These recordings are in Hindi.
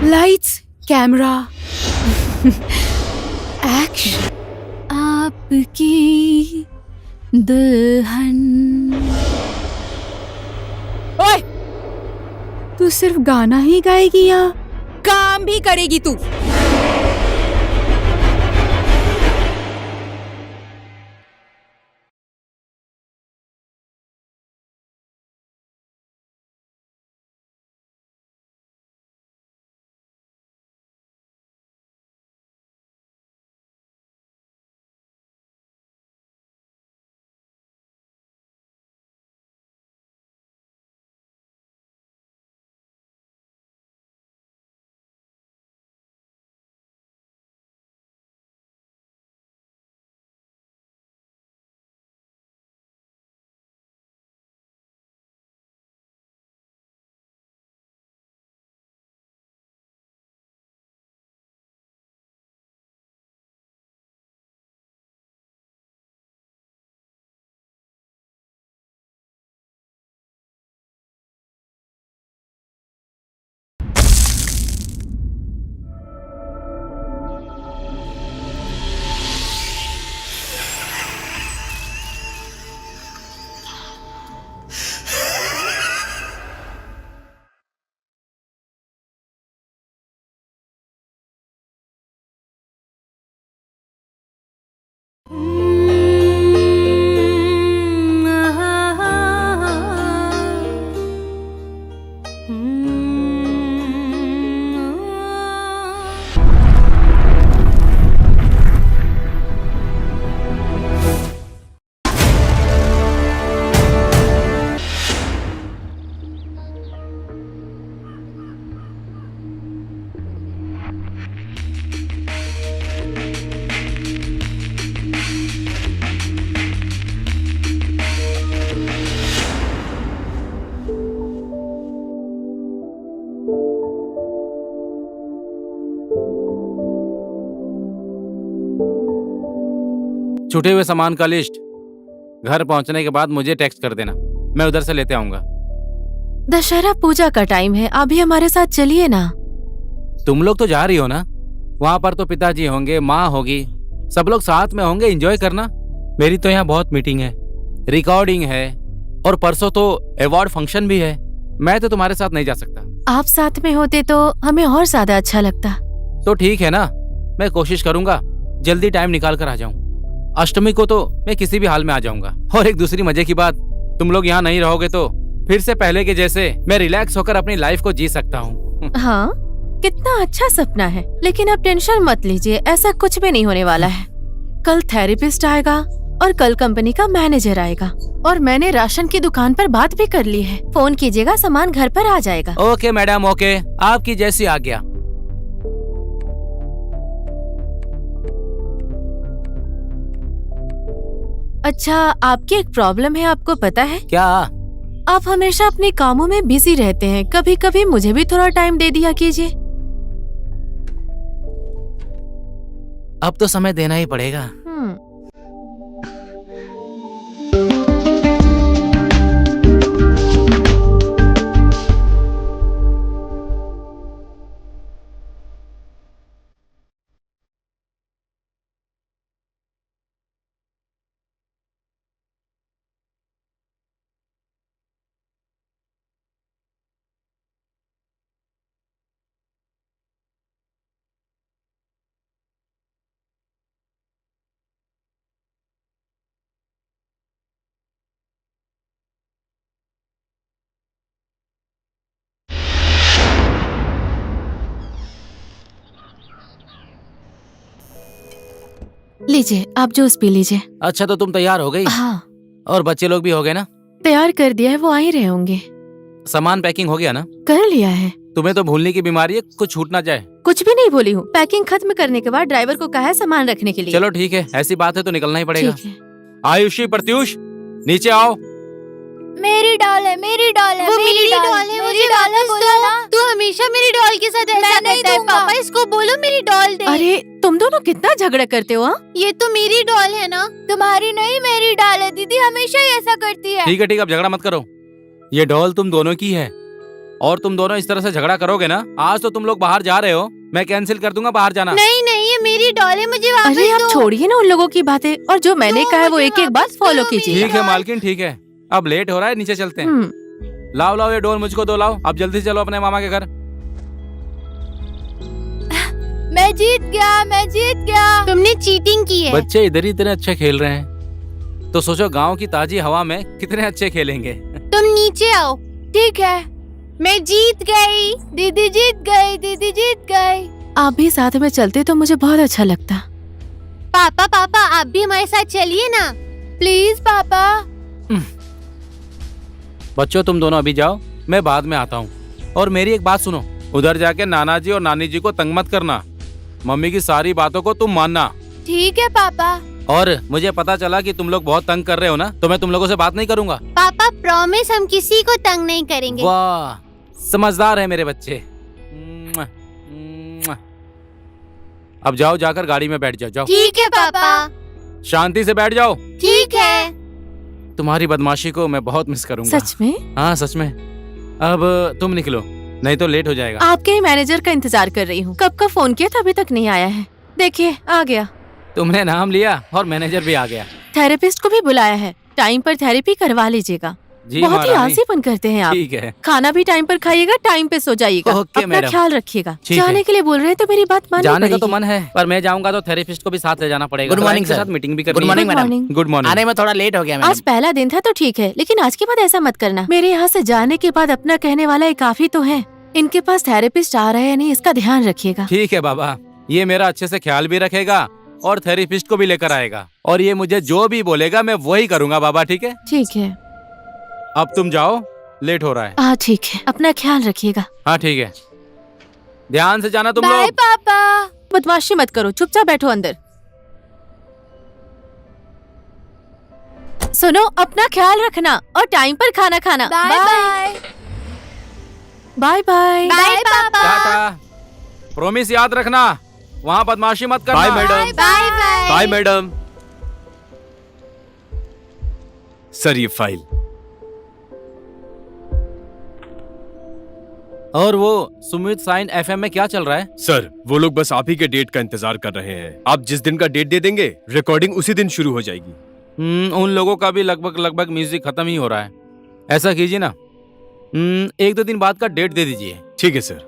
Lights, camera, action. आपकी दुल्हन। ओए, तू सिर्फ गाना ही गाएगी या काम भी करेगी तू? छूटे हुए सामान का लिस्ट घर पहुंचने के बाद मुझे टेक्स्ट कर देना, मैं उधर से लेते आऊंगा। दशहरा पूजा का टाइम है, अभी हमारे साथ चलिए ना। तुम लोग तो जा रही हो ना, वहाँ पर तो पिताजी होंगे, माँ होगी, सब लोग साथ में होंगे, एंजॉय करना। मेरी तो यहाँ बहुत मीटिंग है, रिकॉर्डिंग है और परसों तो अवार्ड फंक्शन भी है। मैं तो तुम्हारे साथ नहीं जा सकता। आप साथ में होते तो हमें और ज्यादा अच्छा लगता। तो ठीक है ना, मैं कोशिश करूंगा जल्दी टाइम निकाल कर आ जाऊं। अष्टमी को तो मैं किसी भी हाल में आ जाऊंगा। और एक दूसरी मजे की बात, तुम लोग यहाँ नहीं रहोगे तो फिर से पहले के जैसे मैं रिलैक्स होकर अपनी लाइफ को जी सकता हूँ। हाँ, कितना अच्छा सपना है, लेकिन आप टेंशन मत लीजिए, ऐसा कुछ भी नहीं होने वाला है। कल थेरेपिस्ट आएगा और कल कंपनी का मैनेजर आएगा और मैंने राशन की दुकान पर बात भी कर ली है। फोन कीजिएगा, सामान घर पर आ जाएगा। ओके मैडम, ओके, आपकी जैसी आज्ञा। अच्छा, आपकी एक प्रॉब्लम है, आपको पता है? क्या? आप हमेशा अपने कामों में बिजी रहते हैं, कभी कभी मुझे भी थोड़ा टाइम दे दिया कीजिए। अब तो समय देना ही पड़ेगा। लीजिए, आप जूस पी लीजिए। अच्छा, तो तुम तैयार हो गई? हाँ, और बच्चे लोग भी हो गए ना? तैयार कर दिया है, वो आ ही रहे होंगे। सामान पैकिंग हो गया ना? कर लिया है। तुम्हें तो भूलने की बीमारी है, कुछ छूट ना जाए। कुछ भी नहीं भूली हूँ। पैकिंग खत्म करने के बाद ड्राइवर को कहा है सामान रखने के लिए। चलो ठीक है, ऐसी बात है तो निकलना ही पड़ेगा। ठीक है। आयुषी, प्रत्युष, नीचे आओ। मेरी डॉल है, मेरी डॉल है, वो मेरी डॉल है, मुझे वापस दो। तू हमेशा मेरी डॉल के साथ ऐसा करता है। पापा इसको बोलो मेरी डॉल दे। अरे तुम दोनों कितना झगड़ा करते हो? हाँ? ये तो मेरी डॉल है ना, तुम्हारी नहीं मेरी डॉल है। दीदी हमेशा ही ऐसा करती है। ठीक है, अब झगड़ा मत करो। ये डॉल तुम दोनों की है और तुम दोनों इस तरह से झगड़ा करोगे ना, आज तो तुम लोग बाहर जा रहे हो, मैं कैंसिल कर दूंगा बाहर जाना। नहीं नहीं, ये मेरी डॉल है, मुझे वापस अरे आप दो। छोड़िए ना उन लोगों की बातें, और जो मैंने दो, कहा है वो मुझे एक एक बात वापस फॉलो दो कीजिए। ठीक है मालकिन, ठीक है, अब लेट हो रहा है, नीचे चलते हैं। लाओ ये डोल मुझको दो, लाओ। अब जल्दी से चलो अपने मामा के घर। मैं जीत गया। तुमने चीटिंग की है। बच्चे इधर ही इतने अच्छे खेल रहे हैं, तो सोचो गांव की ताजी हवा में कितने अच्छे खेलेंगे। तुम नीचे आओ। ठीक है, मैं जीत गई। दीदी जीत गई। आप भी साथ में चलते तो मुझे बहुत अच्छा लगता। पापा आप भी हमारे साथ चलिए ना, प्लीज पापा। बच्चों तुम दोनों अभी जाओ, मैं बाद में आता हूँ। और मेरी एक बात सुनो, उधर जाके नाना जी और नानी जी को तंग मत करना, मम्मी की सारी बातों को तुम मानना। ठीक है पापा। और मुझे पता चला कि तुम लोग बहुत तंग कर रहे हो ना, तो मैं तुम लोगों से बात नहीं करूंगा। पापा प्रॉमिस, हम किसी को तंग नहीं करेंगे। वाह, समझदार है मेरे बच्चे। अब जाओ, जाकर गाड़ी में बैठ जाओ। ठीक है पापा। शांति से बैठ जाओ। ठीक है। तुम्हारी बदमाशी को मैं बहुत मिस करूंगा। सच में? हाँ सच में। अब तुम निकलो, नहीं तो लेट हो जाएगा। आपके ही मैनेजर का इंतजार कर रही हूँ, कब का फोन किया था अभी तक नहीं आया है। देखिए आ गया। तुमने नाम लिया और मैनेजर भी आ गया। थेरेपिस्ट को भी बुलाया है, टाइम पर थेरेपी करवा लीजिएगा। जी बहुत ही महारानी। आलसीपन करते हैं आप। ठीक है। खाना भी टाइम पर खाइएगा, टाइम पे सो जाइएगा। ओके, अपना मैडम। ख्याल रखिएगा। ठीक है। जाने के लिए बोल रहे हैं तो मेरी बात माननी जाने का तो पड़ेगी। मन है, पर मैं जाऊंगा तो थेरेपिस्ट को भी साथ ले जाना पड़ेगा। गुड मॉर्निंग क्लाइंट के सर। साथ मीटिंग भी करनी गुड है। Morning madam. Morning. Good morning. आने में थोड़ा लेट हो गया आज मैडम। पहला दिन था तो ठीक है, लेकिन आज के बाद ऐसा मत करना। मेरे यहाँ से जाने के बाद अपना कहने वाला एक काफी तो है। इनके पास थेरेपिस्ट आ रहे हैं नहीं, इसका ध्यान रखिएगा। ठीक है बाबा, ये मेरा अच्छे से ख्याल भी रखेगा और थेरेपिस्ट को भी लेकर आएगा, और ये मुझे जो भी बोलेगा मैं वही करूंगा बाबा। ठीक है, ठीक है। अब तुम जाओ, लेट हो रहा है। हाँ ठीक है, अपना ख्याल रखिएगा। हाँ ठीक है, ध्यान से जाना तुम बाय लोग। पापा। बदमाशी मत करो, चुपचाप बैठो अंदर। सुनो, अपना ख्याल रखना और टाइम पर खाना खाना। Bye bye. Bye bye. Bye पापा। टाटा। प्रॉमिस याद रखना, वहाँ बदमाशी मत करना। Bye madam. Bye bye. Bye madam. Sir ये फाइल। और वो सुमित साइन एफएम में क्या चल रहा है? सर वो लोग बस आप ही के डेट का इंतजार कर रहे हैं। आप जिस दिन का डेट दे देंगे, रिकॉर्डिंग उसी दिन शुरू हो जाएगी। उन लोगों का भी लगभग म्यूजिक खत्म ही हो रहा है। ऐसा कीजिए ना, 1-2 दिन बाद का डेट दे दीजिए। ठीक है सर,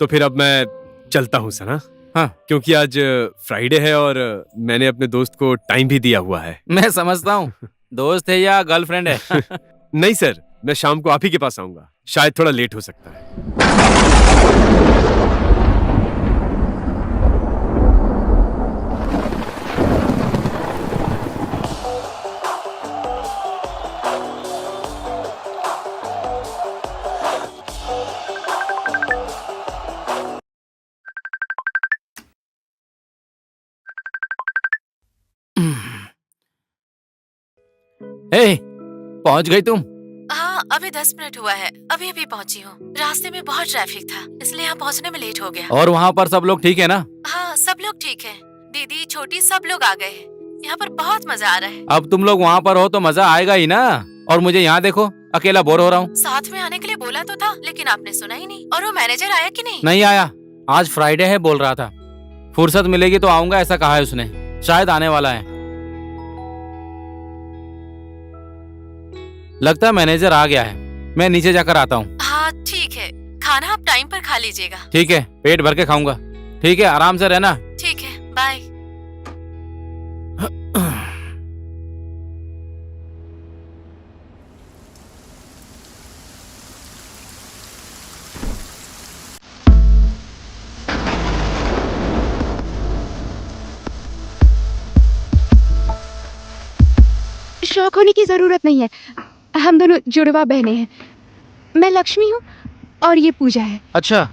तो फिर अब मैं चलता हूँ सर। हाँ, क्योंकि आज फ्राइडे है और मैंने अपने दोस्त को टाइम भी दिया हुआ है। मैं समझता हूँ, दोस्त है या गर्लफ्रेंड है? नहीं सर, मैं शाम को आप ही के पास आऊंगा, शायद थोड़ा लेट हो सकता है। पहुंच गई तुम? हाँ, अभी 10 मिनट हुआ है, अभी अभी पहुंची हूँ। रास्ते में बहुत ट्रैफिक था, इसलिए यहाँ पहुँचने में लेट हो गया। और वहाँ पर सब लोग ठीक है ना? हाँ, सब लोग ठीक है। दीदी, छोटी, सब लोग आ गए हैं। यहाँ पर बहुत मजा आ रहा है। अब तुम लोग वहाँ पर हो तो मजा आएगा ही ना। और मुझे यहाँ देखो, अकेला बोर हो रहा हूँ। साथ में आने के लिए बोला तो था, लेकिन आपने सुना ही नहीं। और वो मैनेजर आया कि नहीं? नहीं आया, आज फ्राइडे है बोल रहा था। फुर्सत मिलेगी तो आऊंगा ऐसा कहा है उसने, शायद आने वाला है। लगता है मैनेजर आ गया है, मैं नीचे जाकर आता हूँ। हाँ ठीक है, खाना आप टाइम पर खा लीजिएगा। ठीक है, पेट भर के खाऊंगा। ठीक है, आराम से रहना। ठीक है, बाय। शौक होने की जरूरत नहीं है, हम दोनों जुड़वा बहनें हैं। मैं लक्ष्मी हूँ और ये पूजा है। अच्छा,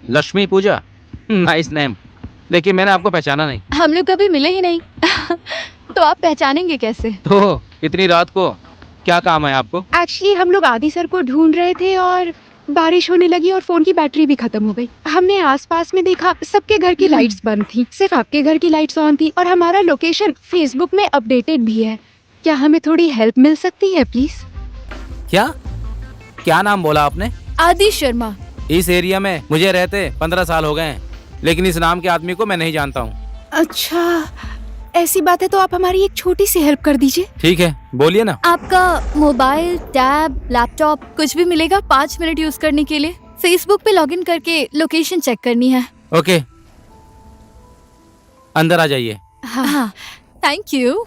लक्ष्मी पूजा, नाइस नेम। लेकिन मैंने आपको पहचाना नहीं। हम लोग कभी मिले ही नहीं तो आप पहचानेंगे कैसे? तो इतनी रात को क्या काम है आपको? एक्चुअली हम लोग आदि सर को ढूंढ रहे थे और बारिश होने लगी और फोन की बैटरी भी खत्म हो गई। हमने आसपास में देखा, सबके घर की लाइट्स बंद थी, सिर्फ आपके घर की लाइट्स ऑन थी और हमारा लोकेशन फेसबुक में अपडेटेड भी है। क्या हमें थोड़ी हेल्प मिल सकती है प्लीज? क्या क्या नाम बोला आपने? आदि शर्मा। इस एरिया में मुझे रहते 15 साल हो गए हैं, लेकिन इस नाम के आदमी को मैं नहीं जानता हूँ। अच्छा, ऐसी बात है तो आप हमारी एक छोटी सी हेल्प कर दीजिए। ठीक है, बोलिए ना। आपका मोबाइल, टैब, लैपटॉप कुछ भी मिलेगा 5 मिनट यूज करने के लिए। फेसबुक पे लॉगिन करके लोकेशन चेक करनी है। ओके, अंदर आ जाइए। हाँ, थैंक यू।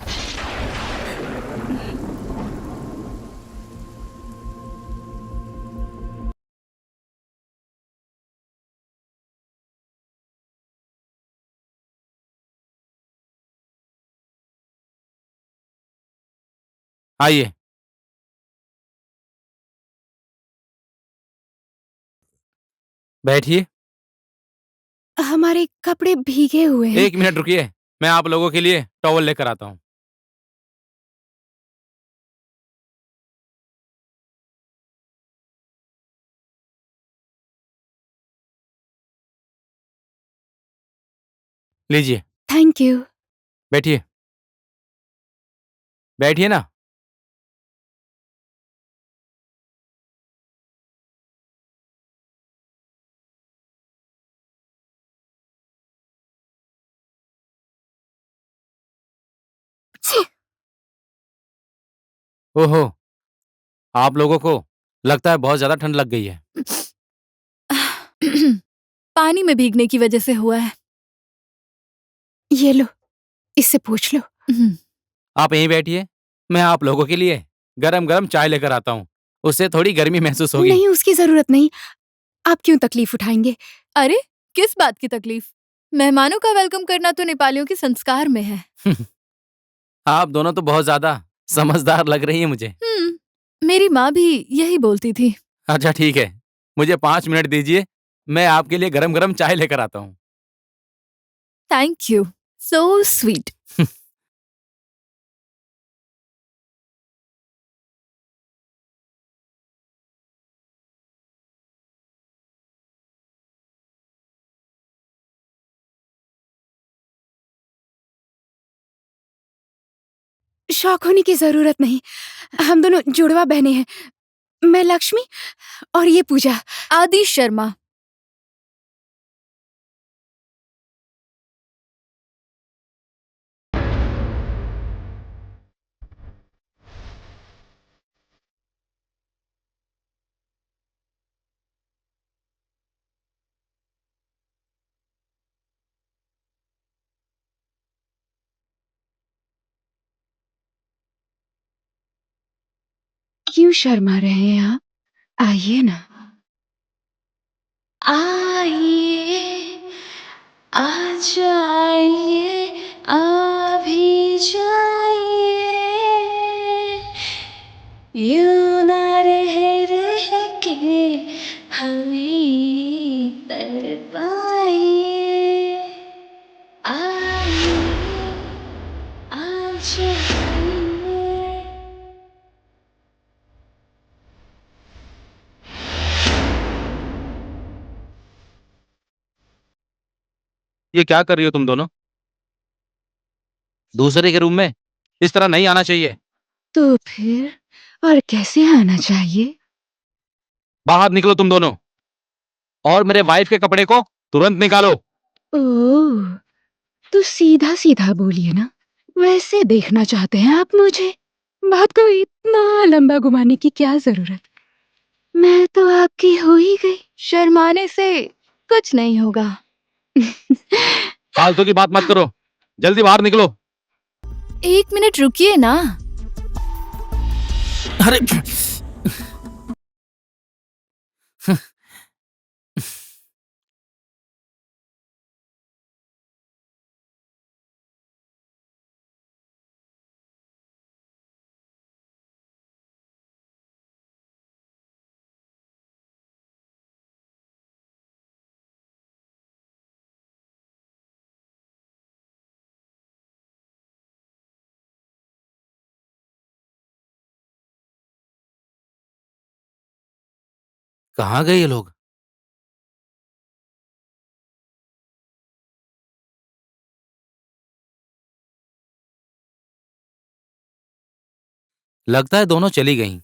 आइए, बैठिए। हमारे कपड़े भीगे हुए हैं। 1 मिनट रुकिए, मैं आप लोगों के लिए टॉवल लेकर आता हूँ। लीजिए, थैंक यू। बैठिए। बैठिए ना। ओहो, आप लोगों को लगता है बहुत ज्यादा ठंड लग गई है। पानी में भीगने की वजह से हुआ है। ये लो, इससे पूछ लो। आप यहीं बैठिए, मैं आप लोगों के लिए गरम गरम चाय लेकर आता हूँ, उससे थोड़ी गर्मी महसूस होगी। नहीं, उसकी जरूरत नहीं। आप क्यों तकलीफ उठाएंगे? अरे, किस बात की तकलीफ? मेहमानों का वेलकम करना तो नेपालियों के संस्कार में है। आप दोनों तो बहुत ज्यादा समझदार लग रही हैं मुझे। मेरी माँ भी यही बोलती थी। अच्छा ठीक है, मुझे 5 मिनट दीजिए, मैं आपके लिए गरम गरम चाय लेकर आता हूँ। Thank you, so sweet. शौक होने की जरूरत नहीं। हम दोनों जुड़वा बहनें हैं। मैं लक्ष्मी और ये पूजा। आदि शर्मा। क्यों शर्मा रहे हैं आप? आइए ना। आइए, आ जाइए, आ भी जाइए, यूं ना रह रह के हमें तड़पाइए। आइए, आ जाइए। ये क्या कर रही हो तुम दोनों? दूसरे के रूम में इस तरह नहीं आना चाहिए। तो फिर और कैसे आना चाहिए? बाहर निकलो तुम दोनों, और मेरे वाइफ के कपड़े को तुरंत निकालो। ओह, तो सीधा सीधा बोलिए ना। वैसे देखना चाहते हैं आप मुझे? बात को इतना लंबा घुमाने की क्या जरूरत? मैं तो आपकी हो ही गई। शर्माने से कुछ नहीं होगा। फालतू की बात मत करो, जल्दी बाहर निकलो। 1 मिनट रुकिए ना। अरे कहाँ गए ये लोग? लगता है दोनों चली गईं।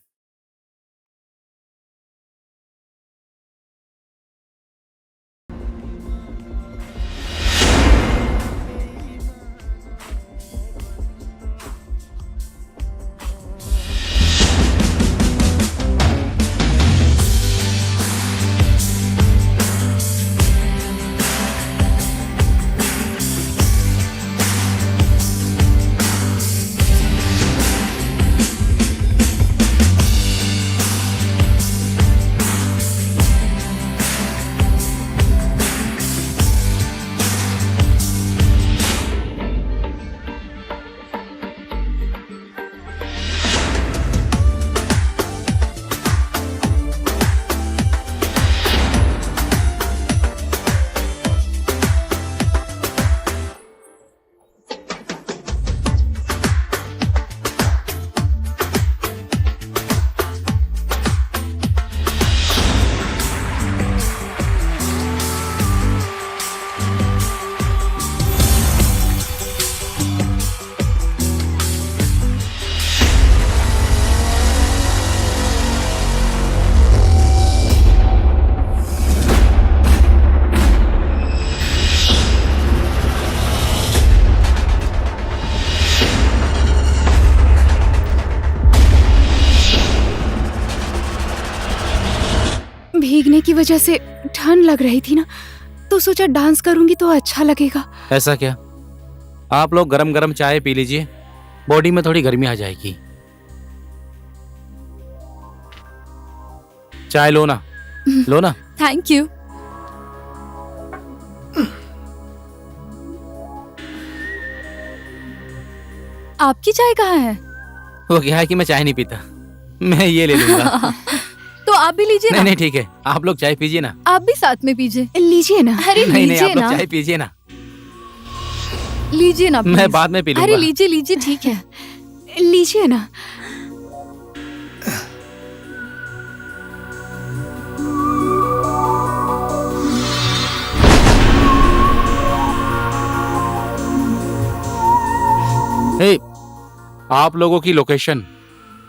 भीगने की वजह से ठंड लग रही थी ना, तो सोचा डांस करूंगी तो अच्छा लगेगा। ऐसा क्या? आप लोग गरम गरम चाय पी लीजिए, बॉडी में थोड़ी गर्मी आ जाएगी। चाय लो ना, लो ना। Thank you. आपकी चाय कहाँ है? वो क्या है कि मैं चाय नहीं पीता, मैं ये ले लूंगा। तो आप भी लीजिए नहीं ना। नहीं ठीक है, आप लोग चाय पीजिए ना। आप भी साथ में पीजिए। लीजिए ना। अरे नहीं नहीं, लीजिए आप लोग ना, चाय पीजिए ना, लीजिए ना मैं please। बाद में पी लूंगा। अरे लीजिए लीजिए, ठीक है। लीजिए ना। हे, आप लोगों की लोकेशन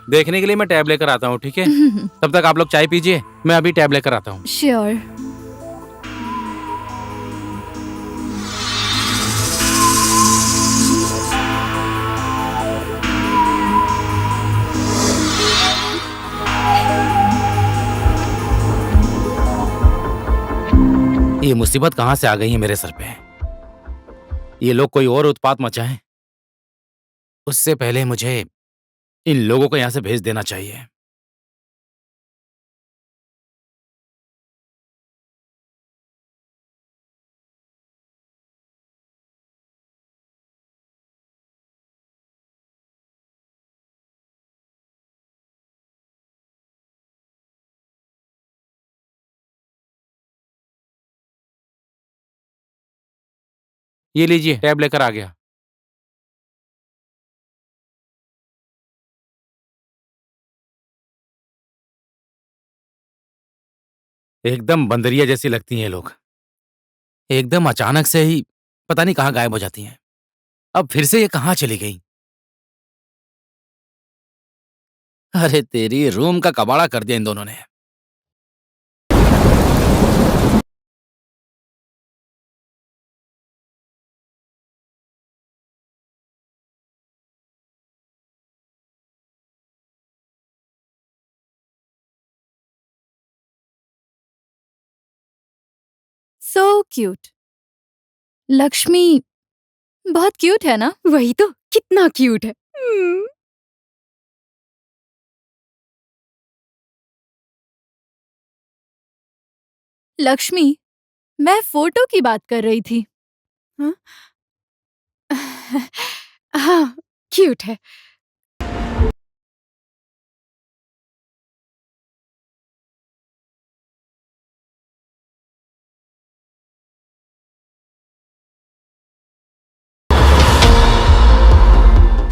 देखने के लिए मैं टैब लेकर आता हूँ, ठीक है? तब तक आप लोग चाय पीजिए, मैं अभी टैब लेकर आता हूँ। श्योर। ये मुसीबत कहाँ से आ गई है मेरे सर पे? ये लोग कोई और उत्पात मचाएं, उससे पहले मुझे इन लोगों को यहां से भेज देना चाहिए। ये लीजिए, टैब लेकर आ गया। एकदम बंदरिया जैसी लगती हैं ये लोग, एकदम अचानक से ही पता नहीं कहाँ गायब हो जाती हैं। अब फिर से ये कहाँ चली गई? अरे तेरी रूम का कबाड़ा कर दिया इन दोनों ने। So cute. लक्ष्मी बहुत क्यूट है ना? वही तो, कितना क्यूट है। लक्ष्मी, मैं फोटो की बात कर रही थी। हाँ, क्यूट है।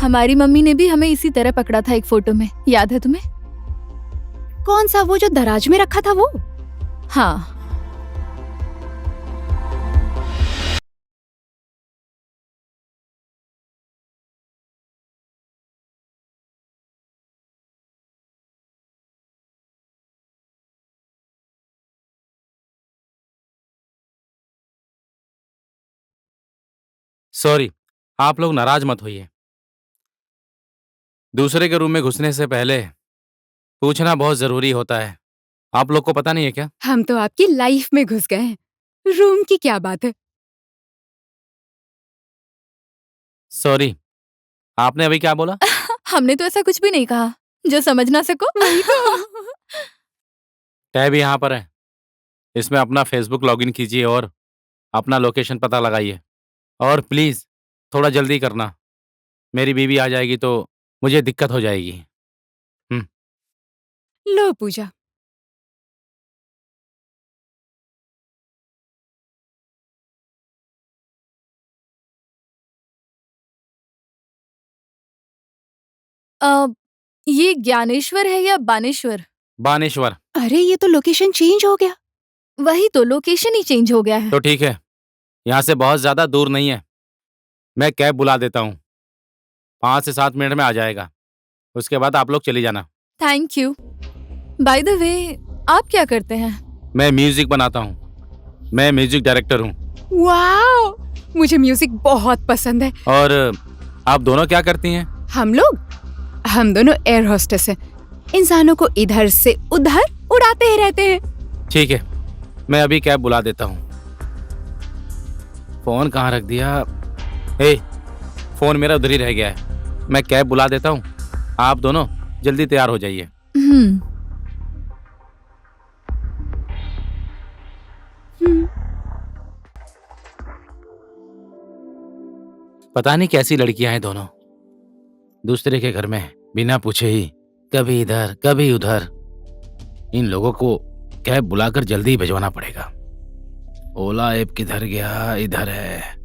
हमारी मम्मी ने भी हमें इसी तरह पकड़ा था एक फोटो में, याद है तुम्हें? कौन सा, वो जो दराज में रखा था वो? हाँ। सॉरी, आप लोग नाराज मत होइए। दूसरे के रूम में घुसने से पहले पूछना बहुत जरूरी होता है। आप लोग को पता नहीं है क्या? हम तो आपकी लाइफ में घुस गए हैं। रूम की क्या बात है? सॉरी, आपने अभी क्या बोला? हमने तो ऐसा कुछ भी नहीं कहा जो समझ ना सको। टैब यहाँ पर है, इसमें अपना फेसबुक लॉगिन कीजिए और अपना लोकेशन पता लगाइए। और प्लीज थोड़ा जल्दी करना, मेरी बीवी आ जाएगी तो मुझे दिक्कत हो जाएगी। लो पूजा। अ, ये ज्ञानेश्वर है या बानेश्वर? बानेश्वर। अरे ये तो लोकेशन चेंज हो गया। वही तो, लोकेशन ही चेंज हो गया है। तो ठीक है, यहाँ से बहुत ज्यादा दूर नहीं है, मैं कैब बुला देता हूँ, 5 से 7 मिनट में आ जाएगा। उसके बाद आप लोग चली जाना। Thank you. By the way, आप क्या करते हैं? मैं म्यूजिक बनाता हूँ, मैं म्यूजिक डायरेक्टर हूँ। वाओ, मुझे म्यूजिक बहुत पसंद है। और आप दोनों क्या करती हैं? हम दोनों एयर होस्टेस हैं। इंसानों को इधर से उधर उड़ाते ही रहते हैं। ठीक है, मैं अभी कैब बुला देता हूँ। फोन कहाँ रख दिया? फोन मेरा उधर ही रह गया है। मैं कैब बुला देता हूँ, आप दोनों जल्दी तैयार हो जाइए। पता नहीं कैसी लड़कियां हैं दोनों, दूसरे के घर में बिना पूछे ही कभी इधर कभी उधर। इन लोगों को कैब बुलाकर जल्दी भिजवाना पड़ेगा। ओला ऐप किधर गया? इधर है।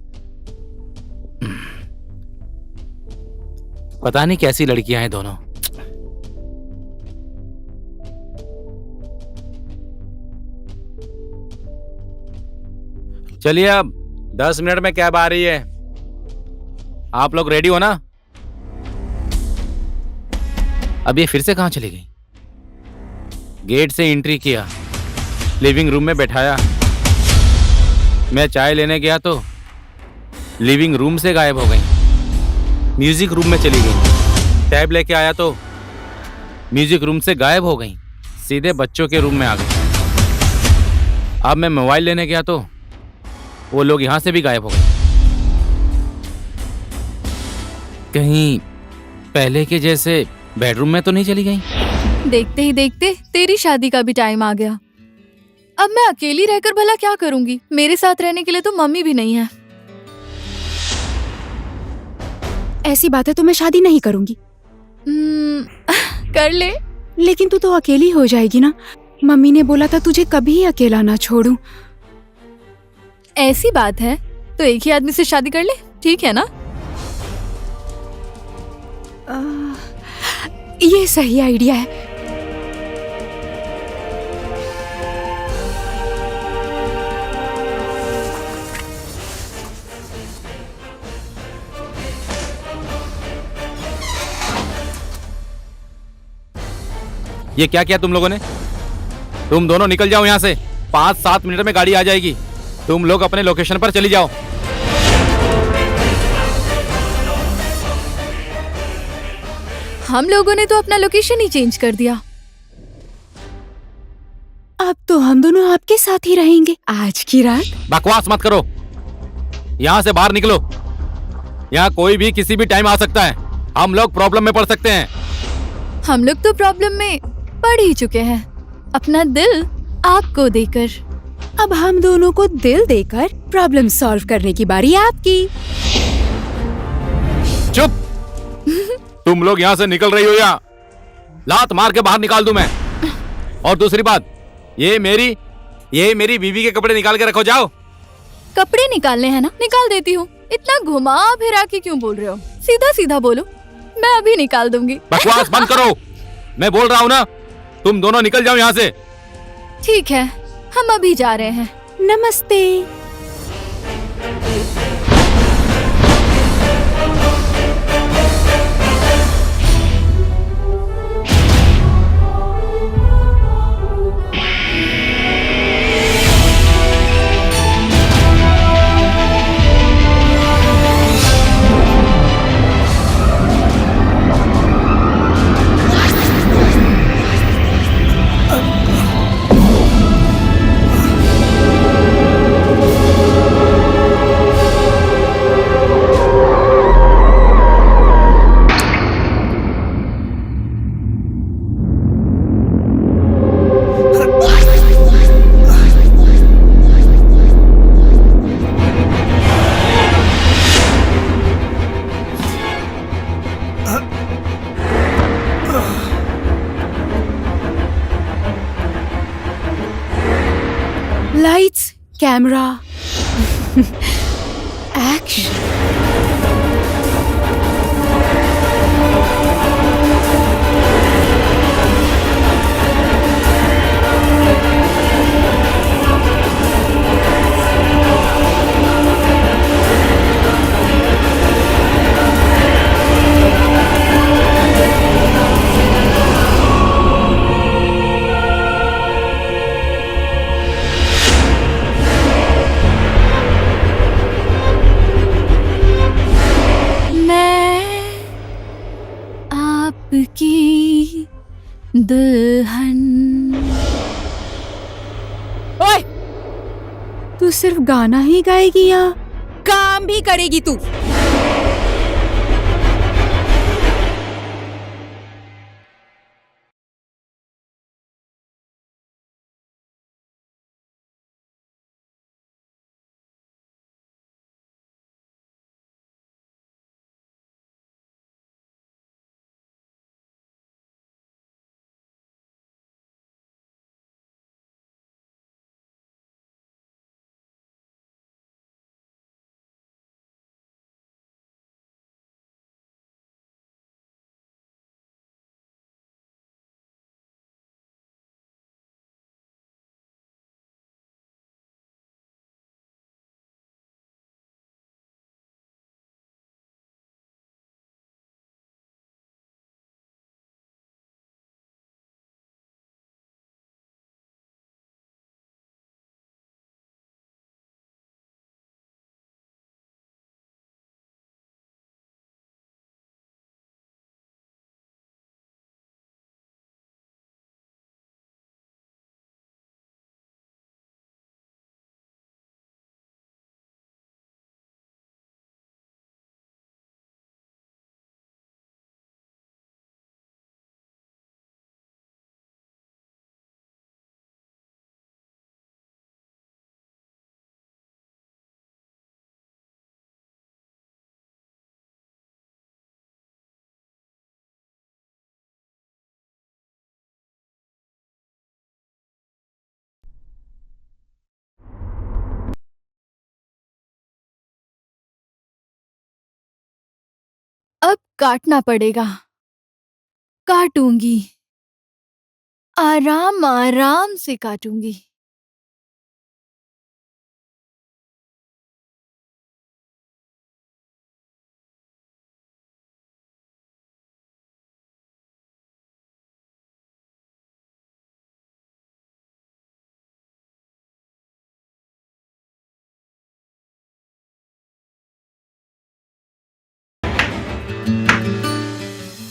पता नहीं कैसी लड़कियां हैं दोनों। चलिए, अब 10 मिनट में कैब आ रही है, आप लोग रेडी हो ना? अब ये फिर से कहां चली गई? गेट से एंट्री किया, लिविंग रूम में बैठाया, मैं चाय लेने गया तो लिविंग रूम से गायब हो गई। म्यूजिक रूम में चली गई, टैब लेके आया तो म्यूजिक रूम से गायब हो गई, सीधे बच्चों के रूम में आ गई। अब मैं मोबाइल लेने गया तो वो लोग यहां से भी गायब हो गए। कहीं पहले के जैसे बेडरूम में तो नहीं चली गई? देखते ही देखते तेरी शादी का भी टाइम आ गया। अब मैं अकेली रहकर भला क्या करूंगी? मेरे साथ रहने के लिए तो मम्मी भी नहीं है। ऐसी बातें तो मैं शादी नहीं करूंगी। कर ले। लेकिन तू तो अकेली हो जाएगी ना। मम्मी ने बोला था तुझे कभी अकेला ना छोड़ूं। ऐसी बात है तो एक ही आदमी से शादी कर ले, ठीक है ना? ये सही आइडिया है। ये क्या किया तुम लोगों ने? तुम दोनों निकल जाओ यहाँ से, 5-7 मिनट में गाड़ी आ जाएगी। तुम लोग अपने लोकेशन पर चली जाओ। हम लोगों ने तो अपना लोकेशन ही चेंज कर दिया। अब तो हम दोनों आपके साथ ही रहेंगे आज की रात। बकवास मत करो, यहाँ से बाहर निकलो। यहाँ कोई भी किसी भी टाइम आ सकता है, हम लोग प्रॉब्लम में पड़ सकते हैं। हम लोग तो प्रॉब्लम में पड़ ही चुके हैं, अपना दिल आपको देकर। अब हम दोनों को दिल देकर प्रॉब्लम सॉल्व करने की बारी आपकी। चुप! तुम लोग यहाँ से निकल रही हो या लात मार के बाहर निकाल दूं मैं? और दूसरी बात, ये मेरी बीवी के कपड़े निकाल के रखो। जाओ। कपड़े निकालने हैं ना, निकाल देती हूँ। इतना घुमा फिरा के क्यों बोल रहे हो? सीधा सीधा बोलो, मैं अभी निकाल दूंगी। बकवास बंद करो, मैं बोल रहा हूँ ना, तुम दोनों निकल जाओ यहाँ से। ठीक है, हम अभी जा रहे हैं। नमस्ते। Lights, camera, action. आपकी दुल्हन। ओए, तू सिर्फ गाना ही गाएगी या काम भी करेगी तू? अब काटना पड़ेगा। काटूंगी, आराम आराम से काटूंगी।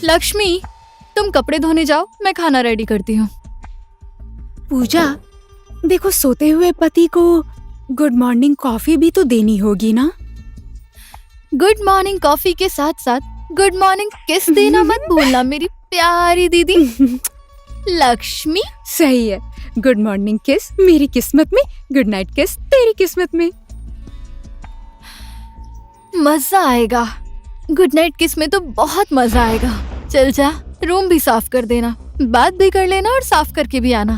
लक्ष्मी, तुम कपड़े धोने जाओ, मैं खाना रेडी करती हूँ। पूजा, देखो सोते हुए पति को गुड मॉर्निंग कॉफी भी तो देनी होगी ना। गुड मॉर्निंग कॉफी के साथ साथ गुड मॉर्निंग किस देना मत भूलना मेरी प्यारी दीदी। लक्ष्मी। सही है, गुड मॉर्निंग किस मेरी किस्मत में, गुड नाइट किस तेरी किस्मत में। मजा आएगा। गुड नाइट किस में तो बहुत मजा आएगा। चल जा, रूम भी साफ कर देना, बात भी कर लेना और साफ करके भी आना।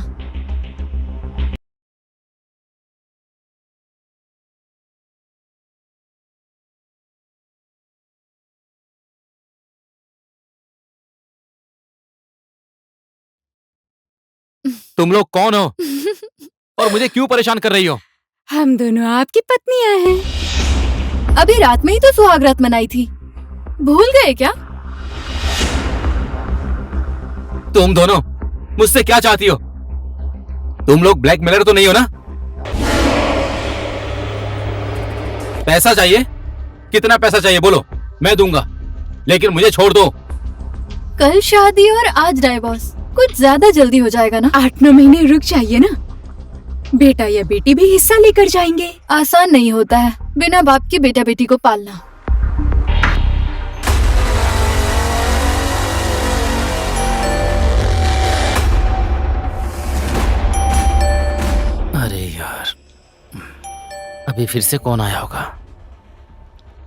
तुम लोग कौन हो? और मुझे क्यों परेशान कर रही हो? हम दोनों आपकी पत्नियां हैं। अभी रात में ही तो सुहागरात मनाई थी। भूल गए क्या? तुम दोनों मुझसे क्या चाहती हो? तुम लोग ब्लैकमेलर तो नहीं हो ना? पैसा चाहिए? कितना पैसा चाहिए बोलो, मैं दूंगा, लेकिन मुझे छोड़ दो। कल शादी और आज डाइवोर्स, कुछ ज्यादा जल्दी हो जाएगा ना? 8-9 महीने रुक जाइए ना, बेटा या बेटी भी हिस्सा लेकर जाएंगे। आसान नहीं होता है बिना बाप की बेटा बेटी को पालना। अरे यार, अभी फिर से कौन आया होगा?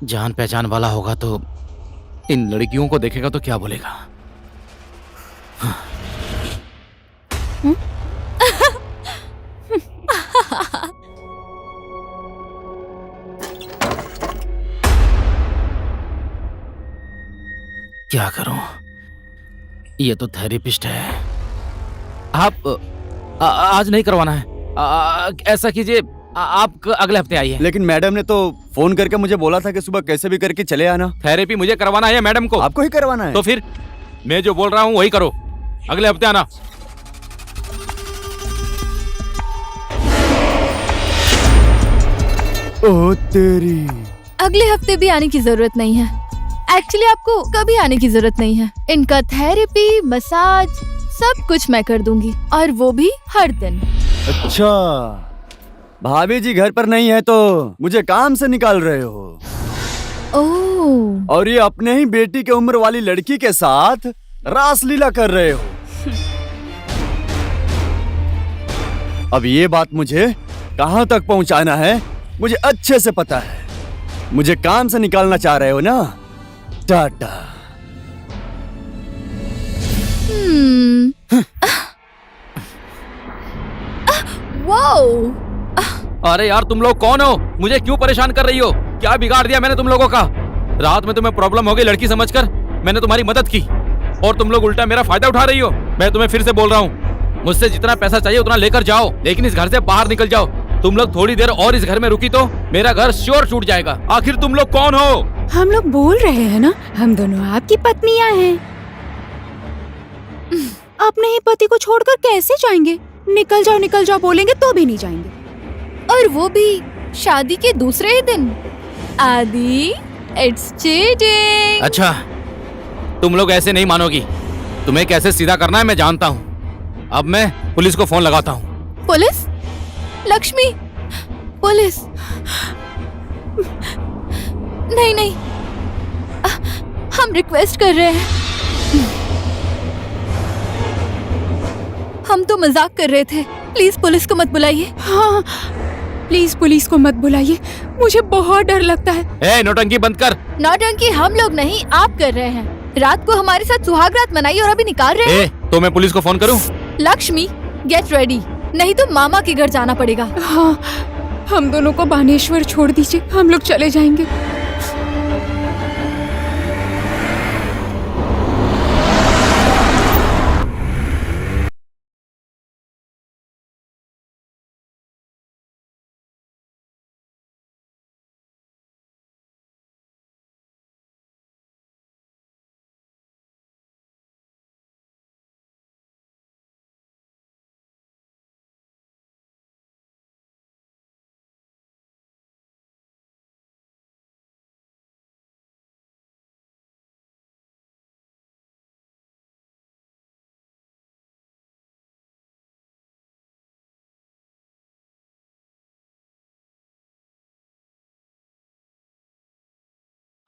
जान पहचान वाला होगा तो इन लड़कियों को देखेगा तो क्या बोलेगा? क्या करूं? ये तो थेरेपिस्ट है। आप आज नहीं करवाना है। ऐसा कीजिए, आप अगले हफ्ते आइए। लेकिन मैडम ने तो फोन करके मुझे बोला था कि सुबह कैसे भी करके चले आना। थेरेपी मुझे करवाना है मैडम को। आपको ही करवाना है? तो फिर मैं जो बोल रहा हूँ वही करो, अगले हफ्ते आना। ओ तेरी। अगले हफ्ते भी आने की जरूरत नहीं है। एक्चुअली आपको कभी आने की जरूरत नहीं है। इनका थेरेपी, मसाज, सब कुछ मैं कर दूंगी, और वो भी हर दिन। अच्छा, भाभी जी घर पर नहीं है तो मुझे काम से निकाल रहे हो? ओह, और ये अपने ही बेटी के उम्र वाली लड़की के साथ रासलीला कर रहे हो। अब ये बात मुझे कहाँ तक पहुँचाना है मुझे अच्छे से पता है। मुझे काम से निकालना चाह रहे हो ना? टाटा। वाओ। अरे यार, तुम लोग कौन हो? मुझे क्यों परेशान कर रही हो? क्या बिगाड़ दिया मैंने तुम लोगों का? रात में तुम्हें प्रॉब्लम हो गई लड़की समझकर मैंने तुम्हारी मदद की, और तुम लोग उल्टा मेरा फायदा उठा रही हो। मैं तुम्हें फिर से बोल रहा हूँ, मुझसे जितना पैसा चाहिए उतना लेकर जाओ, लेकिन इस घर से बाहर निकल जाओ। तुम लोग थोड़ी देर और इस घर में रुकी तो मेरा घर श्योर छूट जाएगा। आखिर तुम लोग कौन हो? हम लोग बोल रहे हैं ना, हम दोनों आपकी पत्नियां हैं। अपने ही पति को छोड़कर कैसे जाएंगे? निकल जाओ बोलेंगे तो भी नहीं जाएंगे। और वो भी शादी के दूसरे ही दिन। आदि, इट्स चीटिंग। अच्छा, तुम लोग ऐसे नहीं मानोगी। तुम्हें कैसे सीधा करना है मैं जानता हूँ। अब मैं पुलिस को फोन लगाता हूँ। पुलिस? लक्ष्मी, पुलिस? नहीं नहीं, हम रिक्वेस्ट कर रहे हैं। हम तो मजाक कर रहे थे। प्लीज पुलिस को मत बुलाइए। हाँ, प्लीज पुलिस को मत बुलाइए, मुझे बहुत डर लगता है। ए, नौटंकी बंद कर। नौटंकी हम लोग नहीं, आप कर रहे हैं। रात को हमारे साथ सुहागरात मनाई और अभी निकाल रहे हैं। तो मैं पुलिस को फोन करूं? लक्ष्मी, गेट रेडी, नहीं तो मामा के घर जाना पड़ेगा। हाँ, हम दोनों को बानेश्वर छोड़ दीजिए, हम लोग चले जाएंगे।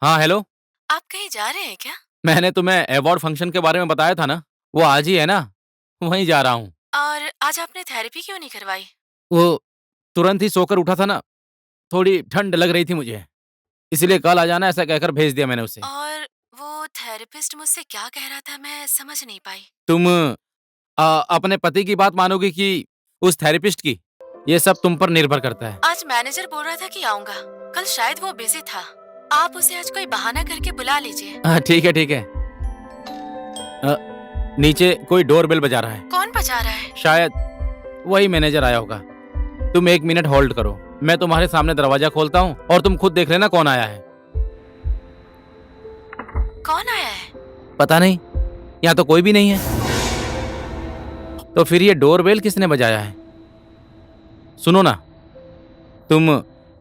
हाँ, हेलो। आप कहीं जा रहे हैं क्या? मैंने तुम्हें अवार्ड फंक्शन के बारे में बताया था ना, वो आज ही है ना, वहीं जा रहा हूँ। और आज आपने थेरेपी क्यों नहीं करवाई? वो तुरंत ही सोकर उठा था ना, थोड़ी ठंड लग रही थी मुझे, इसलिए कल आ जाना ऐसा कहकर भेज दिया मैंने उसे। और वो थेरेपिस्ट मुझसे क्या कह रहा था, मैं समझ नहीं पाई। तुम अपने पति की बात मानोगी कि उस थेरेपिस्ट की? ये सब तुम पर निर्भर करता है। आज मैनेजर बोल रहा था कि आऊंगा, कल शायद वो बिजी था। आप उसे आज कोई बहाना करके बुला लीजिए। ठीक है ठीक है। नीचे कोई डोरबेल बजा रहा है। कौन बजा रहा है? शायद वही मैनेजर आया होगा। तुम 1 मिनट होल्ड करो, मैं तुम्हारे सामने दरवाजा खोलता हूँ और तुम खुद देख लेना कौन आया है। कौन आया है? पता नहीं, यहाँ तो कोई भी नहीं है। तो फिर ये डोरबेल किसने बजाया है? सुनो ना, तुम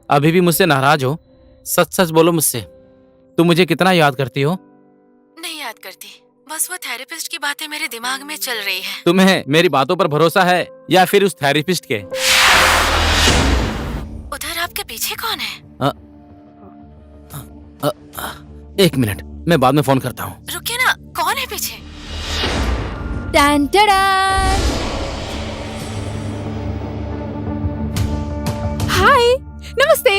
अभी भी मुझसे नाराज हो? सच सच बोलो मुझसे, तुम मुझे कितना याद करती हो? नहीं याद करती, बस वो थेरेपिस्ट की बातें मेरे दिमाग में चल रही है। तुम्हें मेरी बातों पर भरोसा है या फिर उस थेरेपिस्ट के? उधर आपके पीछे कौन है? 1 मिनट, मैं बाद में फोन करता हूँ। रुकिए ना, कौन है पीछे? टन टडन! हाय, नमस्ते।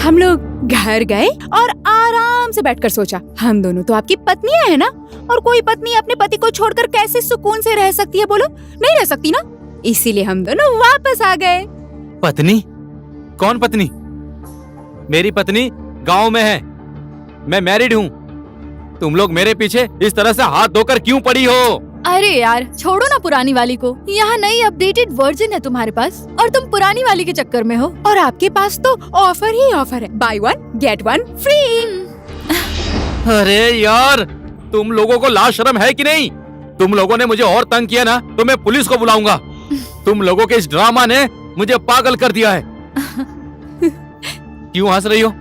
हम लोग घर गए और आराम से बैठकर सोचा, हम दोनों तो आपकी पत्नियां हैं ना, और कोई पत्नी अपने पति को छोड़कर कैसे सुकून से रह सकती है बोलो? नहीं रह सकती ना, इसीलिए हम दोनों वापस आ गए। पत्नी? कौन पत्नी? मेरी पत्नी गांव में है, मैं मैरिड हूँ। तुम लोग मेरे पीछे इस तरह से हाथ धोकर क्यों पड़ी हो? अरे यार छोड़ो ना पुरानी वाली को, यहाँ नई अपडेटेड वर्जन है तुम्हारे पास और तुम पुरानी वाली के चक्कर में हो। और आपके पास तो ऑफर ही ऑफर है, बाय 1 गेट 1 फ्री। अरे यार, तुम लोगों को लाज शर्म है कि नहीं? तुम लोगों ने मुझे और तंग किया ना तो मैं पुलिस को बुलाऊंगा। तुम लोगों के इस ड्रामा ने मुझे पागल कर दिया है। क्यों हंस रही हो?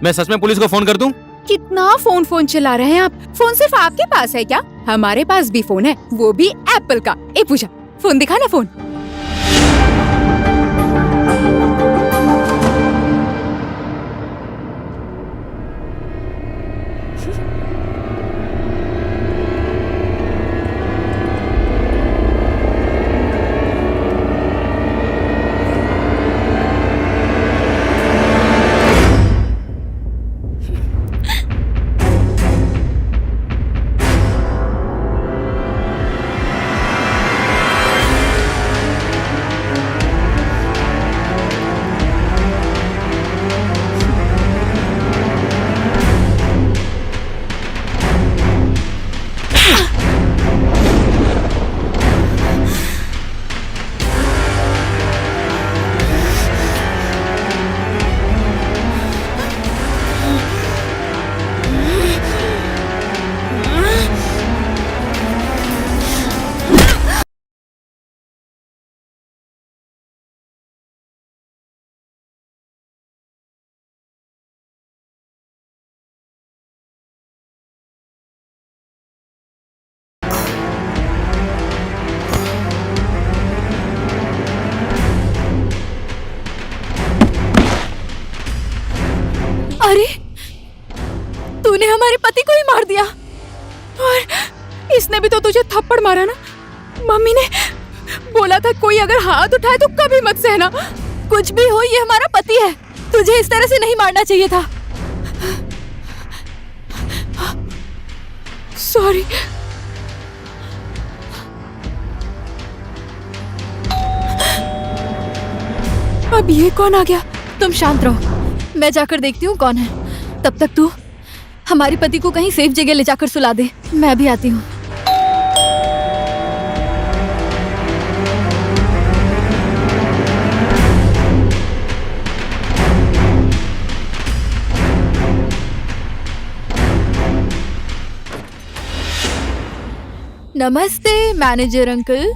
मैं सच में पुलिस को फोन कर दूं? कितना फोन चला रहे हैं आप? फोन सिर्फ आपके पास है क्या? हमारे पास भी फोन है, वो भी एप्पल का। ए पूजा, फोन दिखा ना फोन। अरे तूने हमारे पति को ही मार दिया। और इसने भी तो तुझे थप्पड़ मारा ना। मम्मी ने बोला था कोई अगर हाथ उठाए तो कभी मत सहना। कुछ भी हो, ये हमारा पति है, तुझे इस तरह से नहीं मारना चाहिए था। सॉरी। अब ये कौन आ गया? तुम शांत रहो, मैं जाकर देखती हूँ कौन है। तब तक तू हमारे पति को कहीं सेफ जगह ले जाकर सुला दे, मैं भी आती हूँ। नमस्ते मैनेजर अंकल।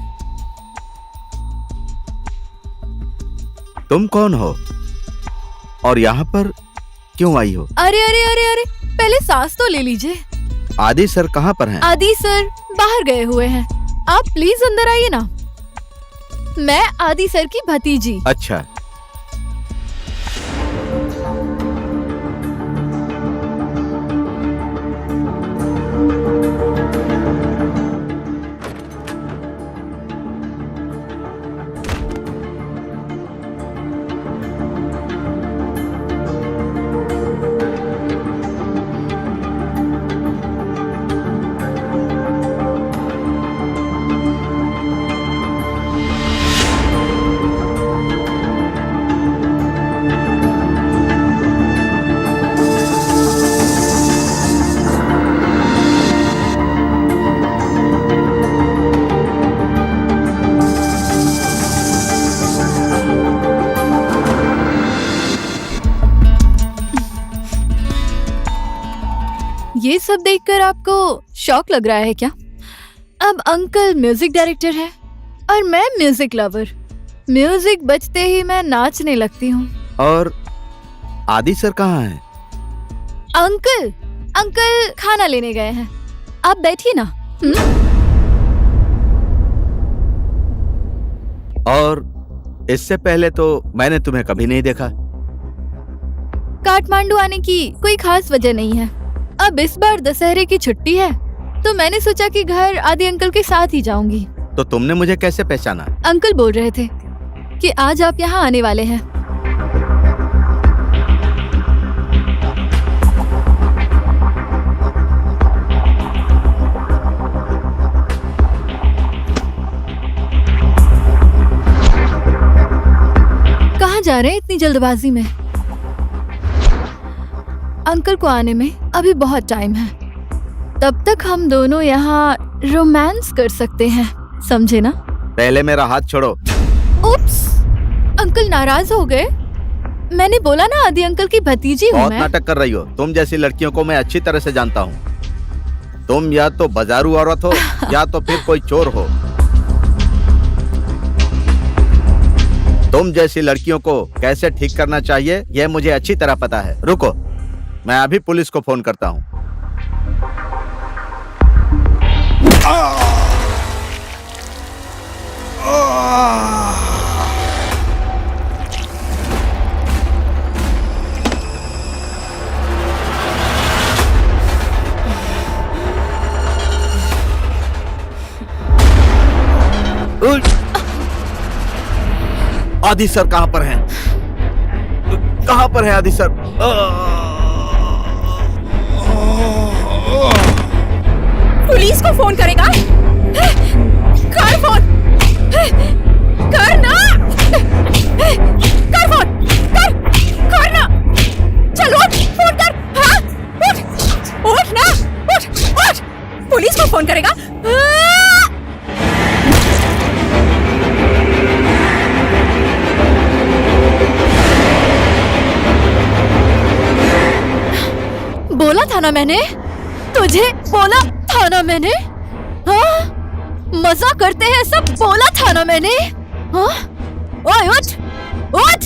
तुम कौन हो और यहाँ पर क्यों आई हो? अरे अरे अरे अरे, पहले सांस तो ले लीजिए। आदि सर कहाँ पर हैं? आदि सर बाहर गए हुए हैं, आप प्लीज अंदर आइए ना। मैं आदि सर की भतीजी। अच्छा, ये सब देखकर आपको शौक लग रहा है क्या? अब अंकल म्यूजिक डायरेक्टर है और मैं म्यूजिक लवर। म्यूजिक बजते ही मैं नाचने लगती हूँ। और आदि सर कहाँ हैं? अंकल खाना लेने गए हैं। आप बैठिए ना। और इससे पहले तो मैंने तुम्हें कभी नहीं देखा। काठमांडू आने की कोई खास वजह नहीं है। अब इस बार दशहरे की छुट्टी है तो मैंने सोचा कि घर आदि अंकल के साथ ही जाऊंगी। तो तुमने मुझे कैसे पहचाना? अंकल बोल रहे थे कि आज आप यहाँ आने वाले हैं। कहाँ जा रहे हैं इतनी जल्दबाजी में? अंकल को आने में अभी बहुत टाइम है। तब तक हम दोनों यहाँ रोमांस कर सकते हैं, समझे ना? पहले मेरा हाथ छोड़ो। उप्स, अंकल नाराज हो गए। मैंने बोला ना आदि अंकल की भतीजी हूँ बहुत मैं। नाटक कर रही हो। तुम जैसी लड़कियों को मैं अच्छी तरह से जानता हूँ। तुम या तो बाजारू औरत हो या तो फिर कोई चोर हो। तुम जैसी लड़कियों को कैसे ठीक करना चाहिए यह मुझे अच्छी तरह पता है। रुको, मैं अभी पुलिस को फोन करता हूँ। आदि सर कहाँ पर हैं? कहाँ पर है आदि सर? पुलिस को फोन करेगा? कर फोन, कर ना, कर फोन, कर ना, चल उठ, फोन कर, हाँ, उठ ना, उठ, पुलिस को फोन करेगा? बोला था ना मैंने, तुझे बोला था ना मैंने। हाँ, मजा करते हैं सब, बोला था ना मैंने। हाँ, ओए उठ, उठ।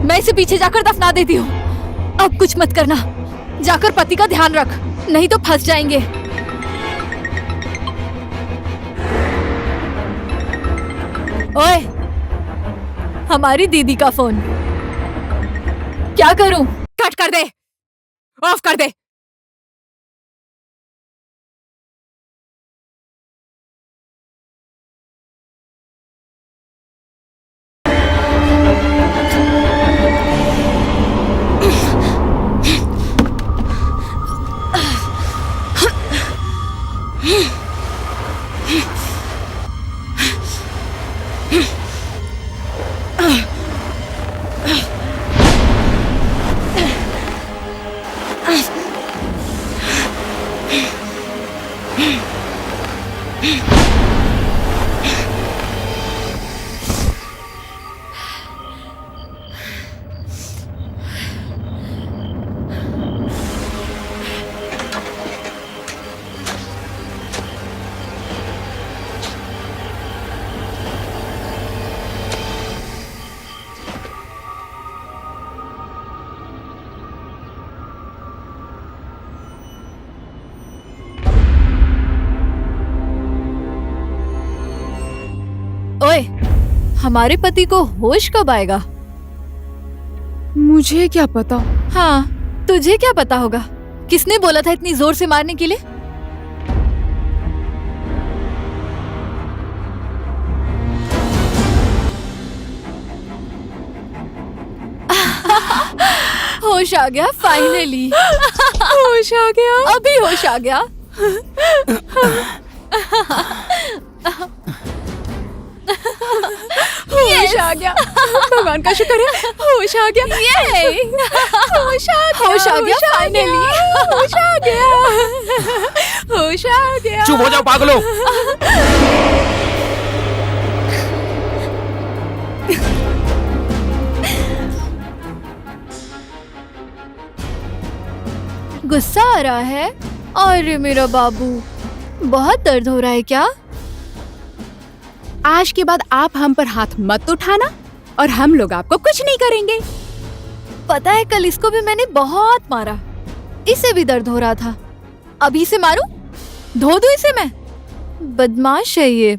मैं इसे पीछे जाकर दफना देती हूँ। अब कुछ मत करना, जाकर पति का ध्यान रख, नहीं तो फंस जाएंगे। ओए, हमारी दीदी का फोन। क्या करूं? कट कर दे, ऑफ कर दे। ओए, हमारे पति को होश कब आएगा? मुझे क्या पता। हाँ, तुझे क्या पता होगा? किसने बोला था इतनी जोर से मारने के लिए? होश आ गया फाइनली। होश आ गया, अभी होश आ गया। होश आ गया, भगवान का शुक्र है, होश आ गया। ये होश आ गया फाइनली। होश आ गया, होश आ गया। चुप हो जाओ पागलों। गुस्सा आ रहा है? अरे मेरा बाबू, बहुत दर्द हो रहा है क्या? आज के बाद आप हम पर हाथ मत उठाना और हम लोग आपको कुछ नहीं करेंगे। पता है कल इसको भी मैंने बहुत मारा, इसे भी दर्द हो रहा था। अभी इसे मारूं? धो दूं इसे मैं? बदमाश है ये।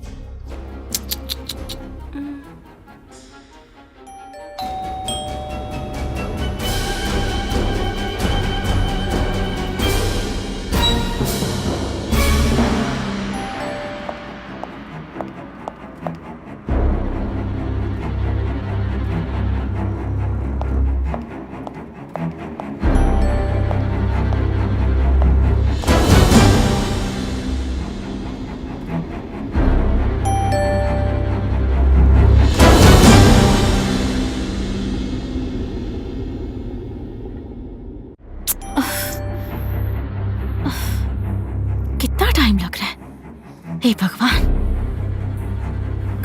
कितना टाइम लग रहा है? हे भगवान,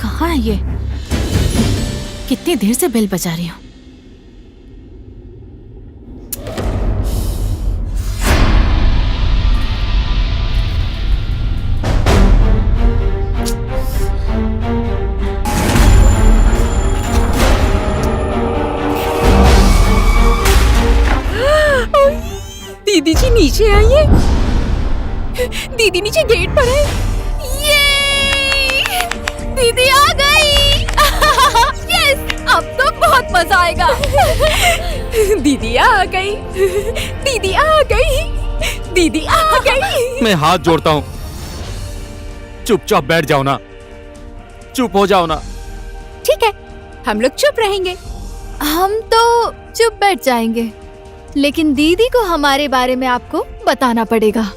कहाँ है ये? कितनी देर से बेल बजा रही हूँ। दीदी जी नीचे आइए। दीदी नीचे गेट पर है। ये दीदी आ गई। यस, अब तो बहुत मजा आएगा। दीदी आ गई, दीदी आ गई, दीदी आ गई। मैं हाथ जोड़ता हूँ, चुपचाप बैठ जाओ ना, चुप हो जाओ ना। ठीक है, हम लोग चुप रहेंगे। हम तो चुप बैठ जाएंगे, लेकिन दीदी को हमारे बारे में आपको बताना पड़ेगा।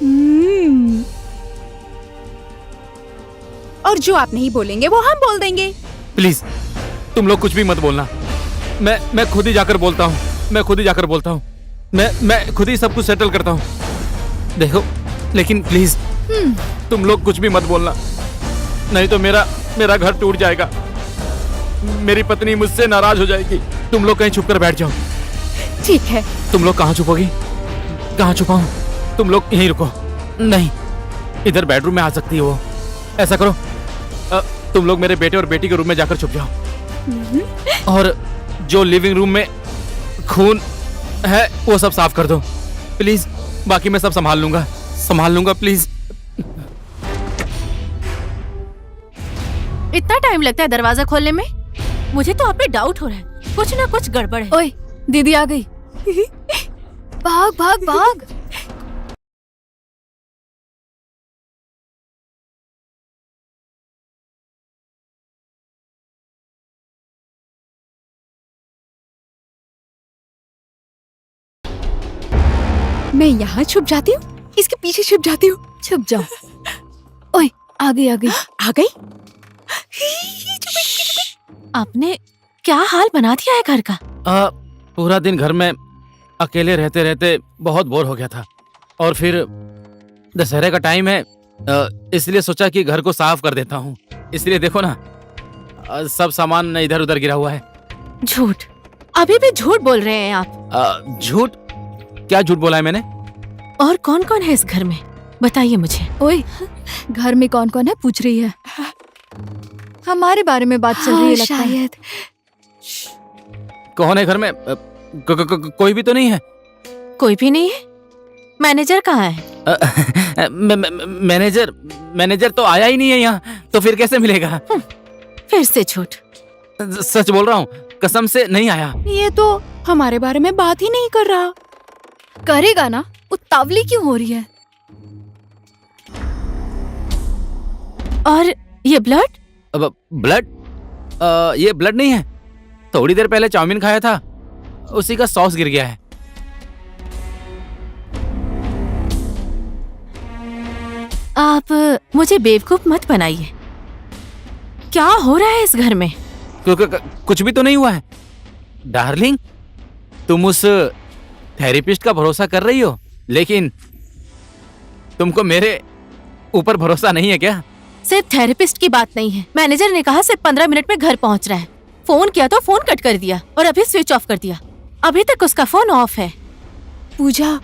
और जो आप नहीं बोलेंगे वो हम बोल देंगे। प्लीज तुम लोग कुछ भी मत बोलना। मैं खुद ही जाकर बोलता हूँ, मैं खुद ही जाकर बोलता हूँ। मैं खुद ही सब कुछ सेटल करता हूँ। देखो, लेकिन प्लीज तुम लोग कुछ भी मत बोलना, नहीं तो मेरा घर टूट जाएगा। मेरी पत्नी मुझसे नाराज हो जाएगी। तुम लोग कहीं छुप कर बैठ जाओ। ठीक है। तुम लोग कहाँ छुपोगी? कहाँ छुपाऊं? तुम लोग यहीं रुको। नहीं, इधर बेडरूम में आ सकती हो। ऐसा करो, तुम लोग मेरे बेटे और बेटी के रूम में जाकर छुप जाओ, और जो लिविंग रूम में खून है वो सब साफ कर दो प्लीज। बाकी मैं सब संभाल लूंगा प्लीज। इतना टाइम लगता है दरवाजा खोलने में? मुझे तो आप पे डाउट हो रहा है, कुछ ना कुछ गड़बड़ है। ओए, दीदी आ गई। भाग भाग भाग। मैं यहाँ छुप जाती हूँ, इसके पीछे छुप जाती हूँ। छुप जाओ। ओए, आ गई आ गई आ गई। आपने क्या हाल बना दिया है घर का? पूरा दिन घर में अकेले रहते रहते बहुत बोर हो गया था, और फिर दशहरे का टाइम है, इसलिए सोचा कि घर को साफ कर देता हूँ। इसलिए देखो ना, सब सामान इधर उधर गिरा हुआ है। झूठ, अभी भी झूठ बोल रहे हैं आप। झूठ? क्या झूठ बोला है मैंने? और कौन कौन है इस घर में, बताइए मुझे। ओए, घर में कौन कौन है पूछ रही है? हमारे बारे में बात चल रही है लगता है। शायद। कौन है घर में? कोई भी तो नहीं है। कोई भी नहीं है? मैनेजर कहाँ है? मैनेजर तो आया ही नहीं है यहाँ, तो फिर कैसे मिलेगा? फिर से झूठ। सच बोल रहा हूँ, कसम से नहीं आया। ये तो हमारे बारे में बात ही नहीं कर रहा। करेगा ना, उतावली क्यों हो रही है? और ये ब्लड? ब्लड? ये ब्लड नहीं है। थोड़ी देर पहले चाउमीन खाया था, उसी का सॉस गिर गया है। आप मुझे बेवकूफ मत बनाइए। क्या हो रहा है इस घर में? कुछ भी तो नहीं हुआ है डार्लिंग। तुम उस थेरेपिस्ट का भरोसा कर रही हो, लेकिन तुमको मेरे ऊपर भरोसा नहीं है क्या? सिर्फ थेरेपिस्ट की बात नहीं है, मैनेजर ने कहा सिर्फ 15 मिनट में घर पहुंच रहा है। फोन किया तो फोन कट कर दिया और अभी स्विच ऑफ कर दिया। अभी तक उसका फोन ऑफ है। पूजा,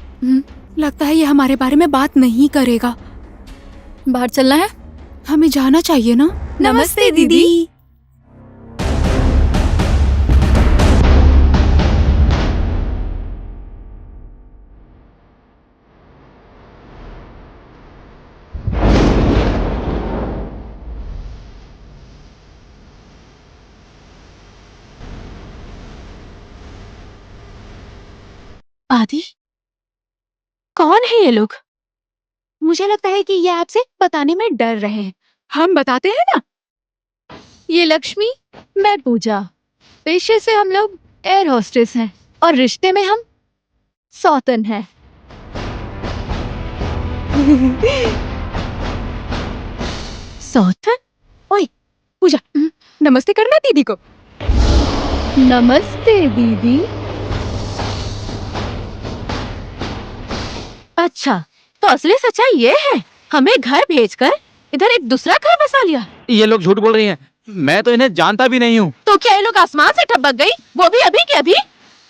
लगता है ये हमारे बारे में बात नहीं करेगा। बाहर चलना है? हमें जाना चाहिए ना। नमस्ते दीदी। आदि, कौन है ये लोग? मुझे लगता है कि ये आपसे बताने में डर रहे हैं। हम बताते हैं ना। ये लक्ष्मी, मैं पूजा। पेशे से हम लोग एयर होस्टेस हैं और रिश्ते में हम सौतन हैं। सौतन? ओए पूजा, नमस्ते करना दीदी को। नमस्ते दीदी। अच्छा, तो असली सच्चाई ये है, हमें घर भेजकर इधर एक दूसरा घर बसा लिया। ये लोग झूठ बोल रही हैं। मैं तो इन्हें जानता भी नहीं हूँ। तो क्या ये लोग आसमान से टपक गई, वो भी अभी के अभी?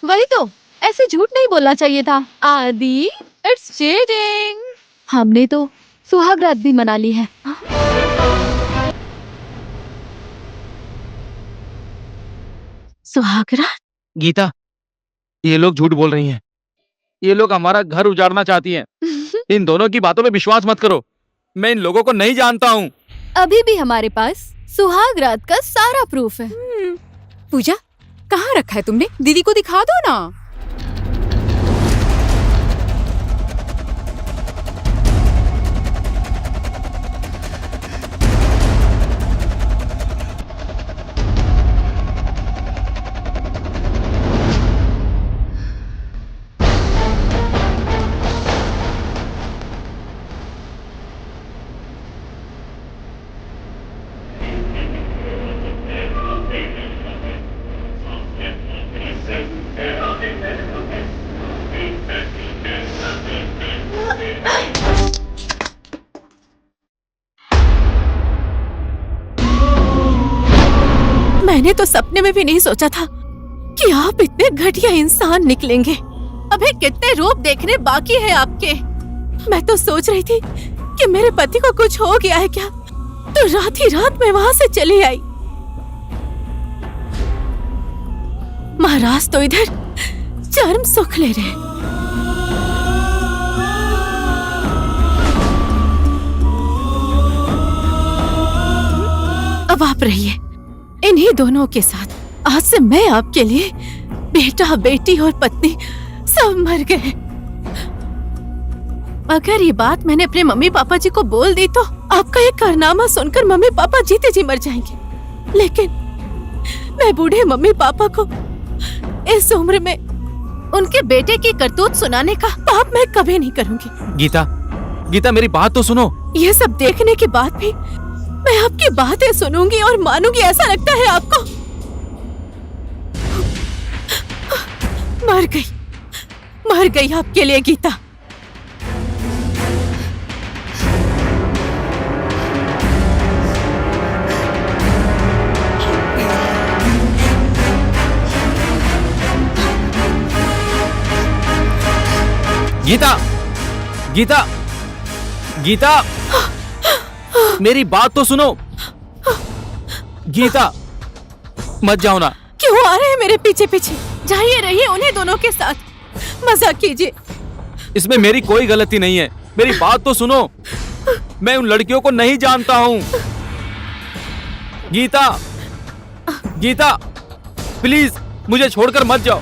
वही तो, ऐसे झूठ नहीं बोलना चाहिए था। आदि, इट्स चीटिंग। हमने तो सुहाग रात भी मना ली है। सुहागरा? गीता, ये लोग झूठ बोल रही हैं। ये लोग हमारा घर उजाड़ना चाहती हैं। इन दोनों की बातों पे विश्वास मत करो। मैं इन लोगों को नहीं जानता हूँ। अभी भी हमारे पास सुहाग रात का सारा प्रूफ है। पूजा, कहाँ रखा है तुमने? दीदी को दिखा दो ना। मैंने तो सपने में भी नहीं सोचा था कि आप इतने घटिया इंसान निकलेंगे। अभी कितने रूप देखने बाकी है आपके। मैं तो सोच रही थी कि मेरे पति को कुछ हो गया है क्या, तो रात ही रात में वहां से चली आई। महाराज तो इधर चरम सुख ले रहे। अब आप रहिए इन्हीं दोनों के साथ। आज से मैं आपके लिए बेटा, बेटी और पत्नी सब मर गए। अगर ये बात मैंने अपने मम्मी पापा जी को बोल दी तो आपका ये कारनामा सुनकर मम्मी पापा जीते जी मर जाएंगे। लेकिन मैं बूढ़े मम्मी पापा को इस उम्र में उनके बेटे की करतूत सुनाने का पाप मैं कभी नहीं करूंगी। गीता, गीता मेरी बात तो सुनो। ये सब देखने के बाद भी मैं आपकी बातें सुनूंगी और मानूंगी, ऐसा लगता है आपको? मर गई आपके लिए गीता। गीता, गीता, गीता, मेरी बात तो सुनो। गीता, मत जाओ ना। क्यों आ रहे हैं मेरे पीछे पीछे? जाइए, रहिए उन्हीं दोनों के साथ, मजाक कीजिए। इसमें मेरी कोई गलती नहीं है। मेरी बात तो सुनो। मैं उन लड़कियों को नहीं जानता हूँ। गीता, गीता, प्लीज मुझे छोड़कर मत जाओ।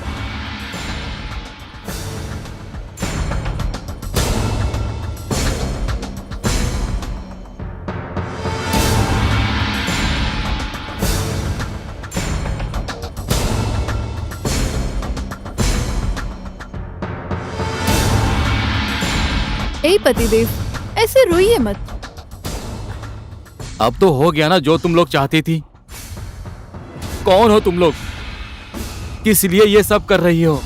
ए पतिदेव, ऐसे रोइए मत। अब तो हो गया ना जो तुम लोग चाहती थी। कौन हो तुम लोग? किस लिए ये सब कर रही हो?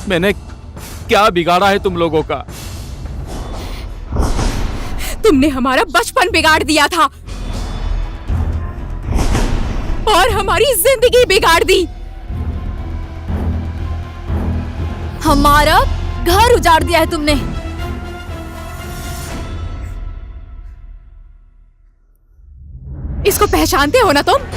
मैंने क्या बिगाड़ा है तुम लोगों का? तुमने हमारा बचपन बिगाड़ दिया था और हमारी जिंदगी बिगाड़ दी। हमारा घर उजाड़ दिया है तुमने। इसको पहचानते हो ना तुम?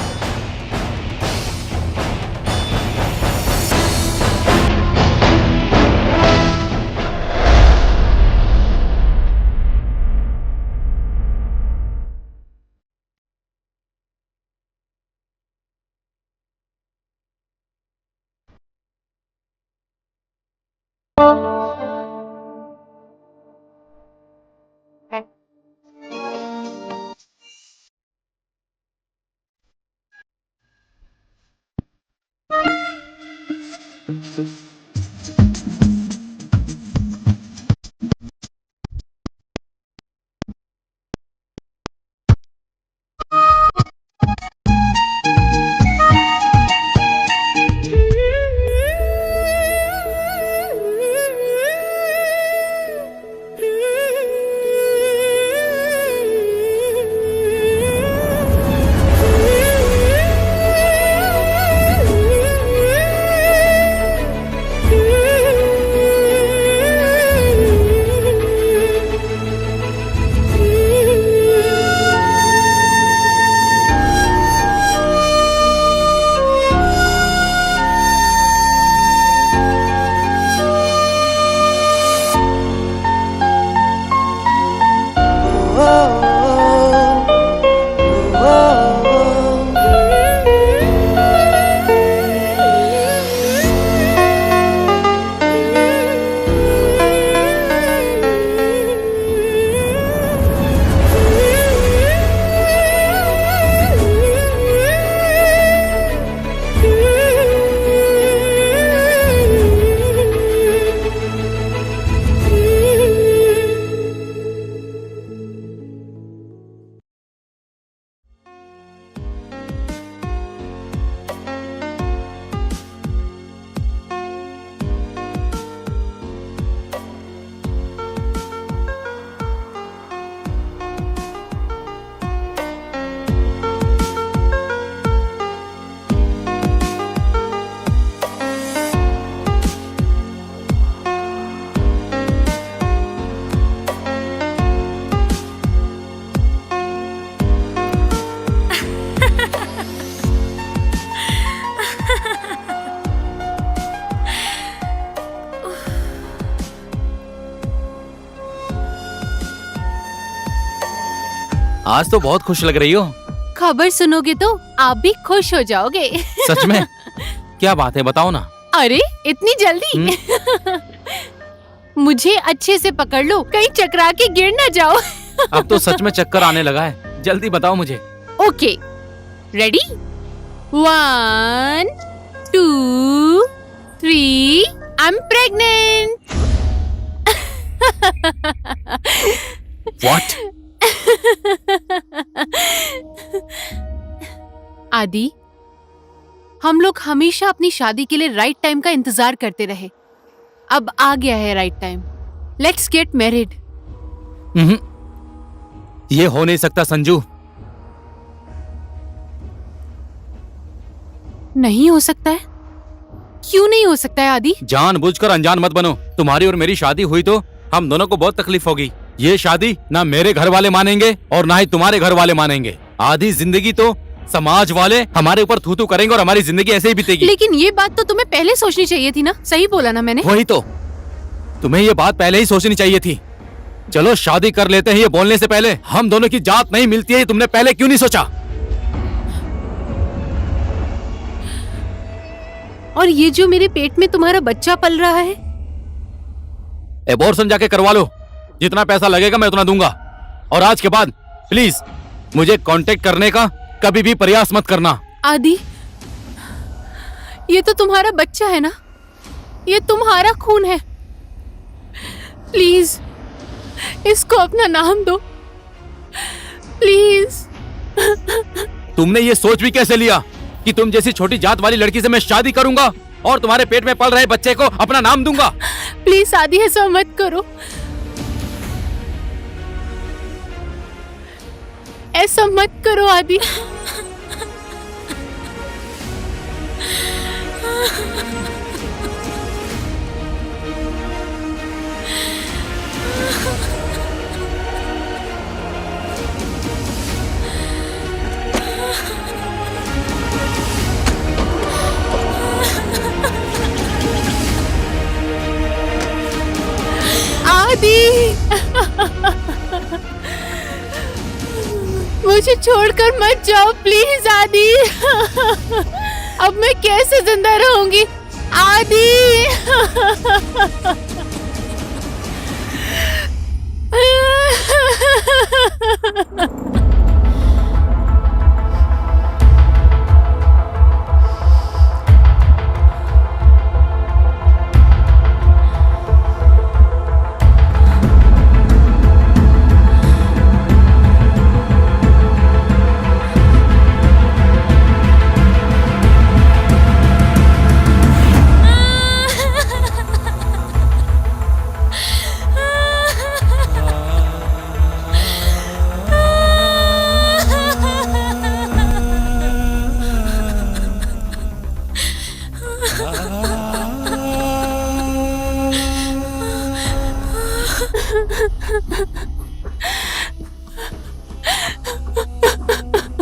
आज तो बहुत खुश लग रही हो। खबर सुनोगे तो आप भी खुश हो जाओगे। सच में? क्या बात है, बताओ ना। अरे इतनी जल्दी? मुझे अच्छे से पकड़ लो, कहीं चकरा के गिर ना जाओ। अब तो सच में चक्कर आने लगा है, जल्दी बताओ मुझे। Okay, ready? 1 2 3, I am pregnant. What? आदि, हम लोग हमेशा अपनी शादी के लिए राइट टाइम का इंतजार करते रहे। अब आ गया है right time. Let's get married. ये हो नहीं सकता संजू। नहीं हो सकता है? क्यों नहीं हो सकता है आदि? जानबूझकर अनजान मत बनो। तुम्हारी और मेरी शादी हुई तो हम दोनों को बहुत तकलीफ होगी। ये शादी ना मेरे घर वाले मानेंगे और ना ही तुम्हारे घर वाले मानेंगे। आधी जिंदगी तो समाज वाले हमारे ऊपर थू थू करेंगे और हमारी जिंदगी ऐसे ही बीतेगी। लेकिन ये बात तो तुम्हें पहले सोचनी चाहिए थी ना। सही बोला ना मैंने? वही तो, तुम्हें ये बात पहले ही सोचनी चाहिए थी। चलो शादी कर लेते हैं, ये बोलने से पहले हम दोनों की जात नहीं मिलती है, तुमने पहले क्यों नहीं सोचा? और ये जो मेरे पेट में तुम्हारा बच्चा पल रहा है, एबॉर्शन जाके करवा लो। जितना पैसा लगेगा मैं उतना दूंगा। और आज के बाद प्लीज मुझे कांटेक्ट करने का कभी भी प्रयास मत करना। आदि, ये तो तुम्हारा बच्चा है ना, ये तुम्हारा खून है। प्लीज इसको अपना नाम दो, प्लीज। तुमने ये सोच भी कैसे लिया कि तुम जैसी छोटी जात वाली लड़की से मैं शादी करूंगा और तुम्हारे पेट में पल रहे बच्चे को अपना नाम दूंगा? प्लीज आदि, ऐसा मत करो, ऐसा मत करो आदि। आदि मुझे छोड़कर मत जाओ प्लीज आदि। अब मैं कैसे जिंदा रहूंगी आदि।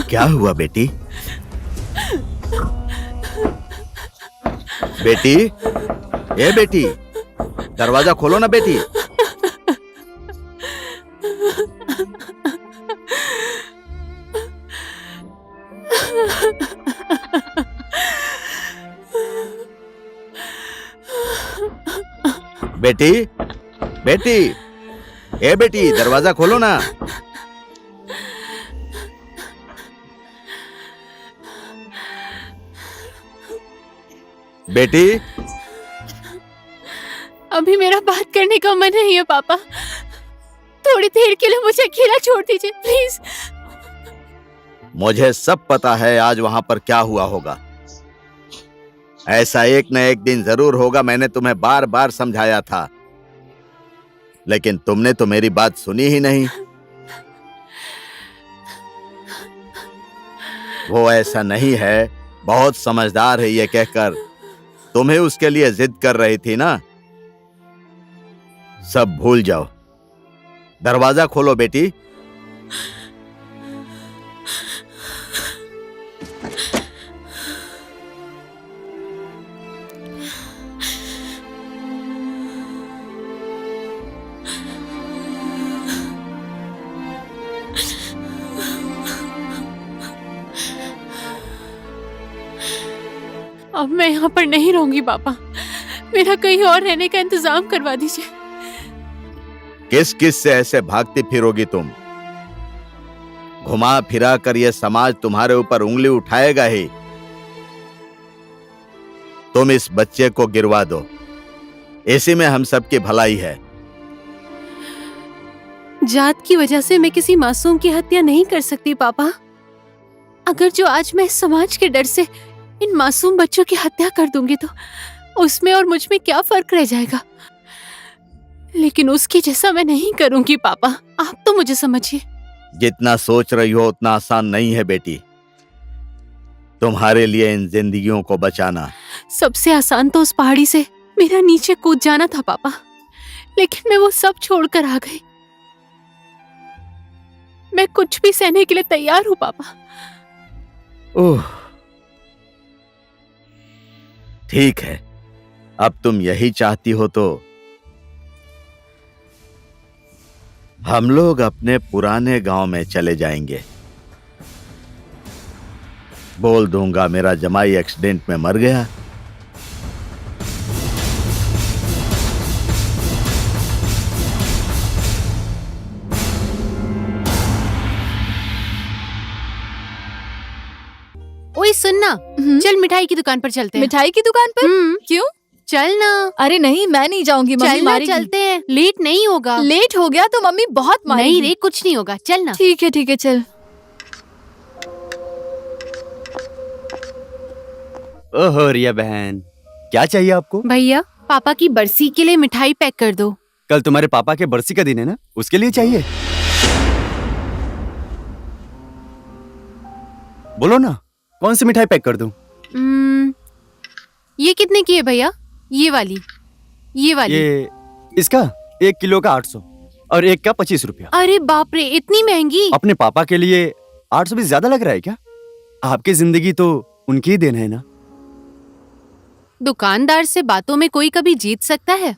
क्या हुआ बेटी? बेटी, ए बेटी, दरवाजा खोलो ना बेटी। बेटी, बेटी, ए बेटी, दरवाजा खोलो ना। बेटी, अभी मेरा बात करने का मन नहीं है पापा। थोड़ी देर के लिए मुझे अकेला छोड़ दीजिए प्लीज। मुझे सब पता है आज वहां पर क्या हुआ होगा। ऐसा एक न एक दिन जरूर होगा। मैंने तुम्हें बार बार समझाया था, लेकिन तुमने तो मेरी बात सुनी ही नहीं। वो ऐसा नहीं है, बहुत समझदार है ये कहकर तुम्हें उसके लिए जिद कर रही थी ना। सब भूल जाओ। दरवाजा खोलो बेटी। अब मैं यहाँ पर नहीं रहूंगी पापा। मेरा कहीं और रहने का इंतजाम करवा दीजिए। किस किस से ऐसे भागती फिरोगी तुम? घुमा फिरा कर यह समाज तुम्हारे ऊपर उंगली उठाएगा ही। तुम इस बच्चे को गिरवा दो, इसी में हम सबकी भलाई है। जात की वजह से मैं किसी मासूम की हत्या नहीं कर सकती पापा। अगर जो आज मैं समाज के डर से इन मासूम बच्चों की हत्या कर दूंगी तो उसमें और मुझ में क्या फर्क रह जाएगा। लेकिन उसकी जैसा मैं नहीं करूंगी पापा। आप तो मुझे समझिए। जितना सोच रही हो उतना आसान नहीं है बेटी, तुम्हारे लिए इन जिंदगियों को बचाना। सबसे आसान तो उस पहाड़ी से मेरा नीचे कूद जाना था पापा, लेकिन मैं वो सब छोड़कर आ गई। मैं कुछ भी सहने के लिए तैयार हूँ पापा। ओह, ठीक है, अब तुम यही चाहती हो तो हम लोग अपने पुराने गांव में चले जाएंगे। बोल दूंगा मेरा जमाई एक्सीडेंट में मर गया। ओए सुनना, चल मिठाई की दुकान पर चलते हैं। मिठाई की दुकान पर? क्यों? चल ना। अरे नहीं, मैं नहीं जाऊंगी, मम्मी चल ना, मारेगी। चलते हैं। लेट नहीं होगा। लेट हो गया तो मम्मी बहुत मारेगी। नहीं रे, कुछ नहीं होगा, चल ना। ठीक है चल। ओहो रिया बहन, क्या चाहिए आपको? भैया, पापा की बरसी के लिए मिठाई पैक कर दो। कल तुम्हारे पापा के बरसी का दिन है ना, उसके लिए चाहिए। बोलो ना, कौन सी मिठाई पैक कर दूं? ये कितने की है भैया? ये वाली। ये इसका 1 किलो का 800 और एक का 25 रुपया। अरे बाप रे, इतनी महंगी। अपने पापा के लिए 800 भी ज्यादा लग रहा है क्या? आपकी जिंदगी तो उनकी ही देन है ना। दुकानदार से बातों में कोई कभी जीत सकता है?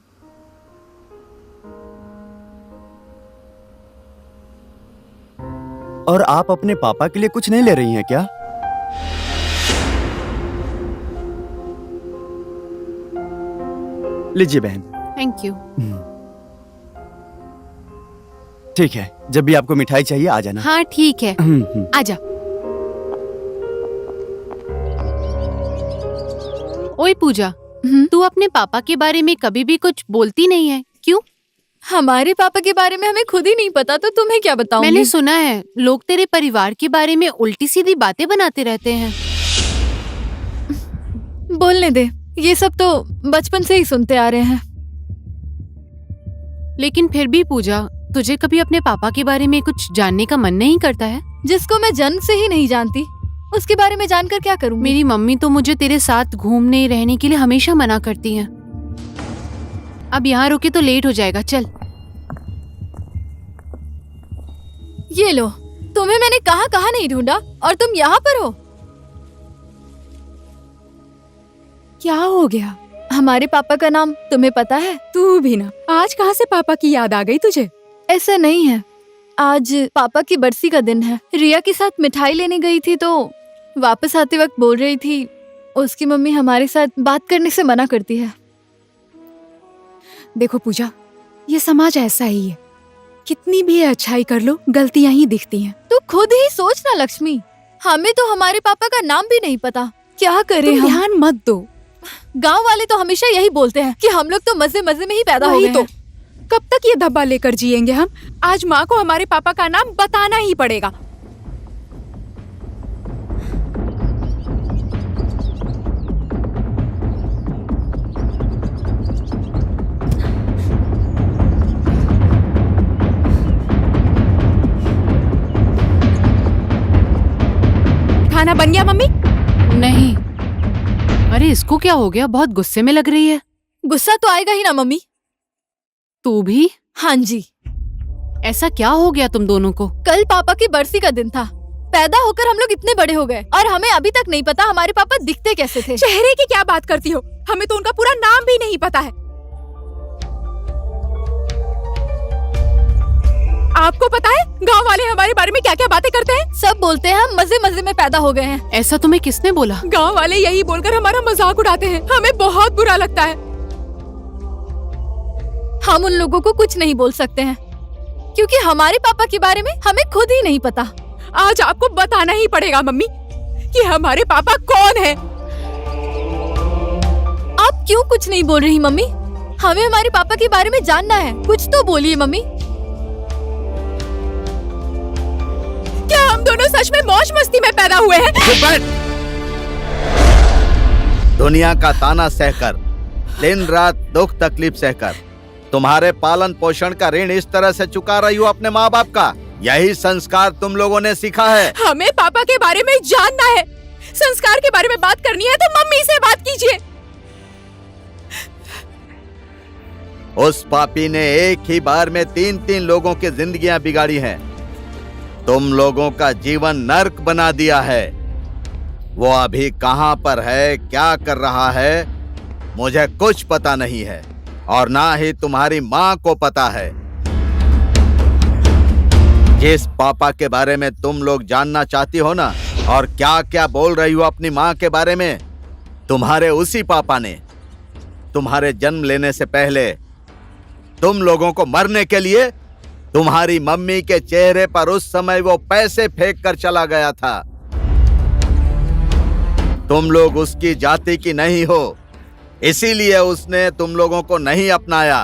और आप अपने पापा के लिए कुछ नहीं ले रही हैं क्या? लीजिए बहन। Thank you. ठीक है, जब भी आपको मिठाई चाहिए आ जाना। हाँ ठीक है, आजा। ओए पूजा, तू अपने पापा के बारे में कभी भी कुछ बोलती नहीं है, क्यों? हमारे पापा के बारे में हमें खुद ही नहीं पता, तो तुम्हें क्या बताऊंगी? मैंने सुना है लोग तेरे परिवार के बारे में उल्टी सीधी बातें बनाते रहते हैं। बोलने दे, ये सब तो बचपन से ही सुनते आ रहे हैं। लेकिन फिर भी पूजा, तुझे कभी अपने पापा के बारे में कुछ जानने का मन नहीं करता है? जिसको मैं जन्म से ही नहीं जानती, उसके बारे में जानकर क्या करूंगी? मेरी मम्मी तो मुझे तेरे साथ घूमने रहने के लिए हमेशा मना करती हैं। अब यहाँ रुके तो लेट हो जाएगा, चल। ये लो, तुम्हें मैंने कहाँ कहाँ नहीं ढूंढा और तुम यहाँ पर हो। क्या हो गया? हमारे पापा का नाम तुम्हें पता है? तू भी ना, आज कहाँ से पापा की याद आ गई तुझे? ऐसा नहीं है, आज पापा की बरसी का दिन है। रिया के साथ मिठाई लेने गई थी तो वापस आते वक्त बोल रही थी उसकी मम्मी हमारे साथ बात करने से मना करती है। देखो पूजा, ये समाज ऐसा ही है, कितनी भी अच्छाई कर लो गलतियां ही दिखती हैं। तू खुद ही सोच ना लक्ष्मी, हमें तो हमारे पापा का नाम भी नहीं पता, क्या करें तुम हम? ध्यान मत दो। गांव वाले तो हमेशा यही बोलते हैं कि हम लोग तो मजे मजे में ही पैदा हो वही गए तो, हैं। कब तक ये धब्बा लेकर जिएंगे हम? आज माँ को हमारे पापा का नाम बताना ही पड़ेगा। खाना बन गया मम्मी? नहीं। अरे इसको क्या हो गया, बहुत गुस्से में लग रही है। गुस्सा तो आएगा ही ना मम्मी। तू भी? हाँ जी, ऐसा क्या हो गया तुम दोनों को? कल पापा की बरसी का दिन था। पैदा होकर हम लोग इतने बड़े हो गए और हमें अभी तक नहीं पता हमारे पापा दिखते कैसे थे। चेहरे की क्या बात करती हो? हमें तो उनका पूरा नाम भी नहीं पता है। आपको पता है गांव वाले हमारे बारे में क्या क्या बातें करते हैं? सब बोलते हैं हम मजे मजे में पैदा हो गए हैं। ऐसा तुम्हें किसने बोला? गांव वाले यही बोलकर हमारा मजाक उड़ाते हैं, हमें बहुत बुरा लगता है। हम उन लोगों को कुछ नहीं बोल सकते हैं क्योंकि हमारे पापा के बारे में हमें खुद ही नहीं पता। आज आपको बताना ही पड़ेगा मम्मी कि हमारे पापा कौन है। आप क्यों कुछ नहीं बोल रही मम्मी? हमें हमारे पापा के बारे में जानना है, कुछ तो बोलिए मम्मी। क्या हम दोनों सच में मौज मस्ती में पैदा हुए हैं? चुप बैठ। दुनिया का ताना सहकर, दिन रात दुख तकलीफ सहकर तुम्हारे पालन पोषण का ऋण इस तरह से चुका रही हो अपने माँ बाप का। यही संस्कार तुम लोगों ने सीखा है। हमें पापा के बारे में जानना है। संस्कार के बारे में बात करनी है तो मम्मी से बात कीजिए। उस पापी ने एक ही बार में 3-3 लोगों की जिंदगियां बिगाड़ी हैं। तुम लोगों का जीवन नर्क बना दिया है। वो अभी कहां पर है, क्या कर रहा है, मुझे कुछ पता नहीं है और ना ही तुम्हारी माँ को पता है। जिस पापा के बारे में तुम लोग जानना चाहती हो ना, और क्या क्या बोल रही हो अपनी माँ के बारे में, तुम्हारे उसी पापा ने तुम्हारे जन्म लेने से पहले तुम लोगों को मरने के लिए तुम्हारी मम्मी के चेहरे पर उस समय वो पैसे फेंक कर चला गया था। तुम लोग उसकी जाति की नहीं हो, इसीलिए उसने तुम लोगों को नहीं अपनाया।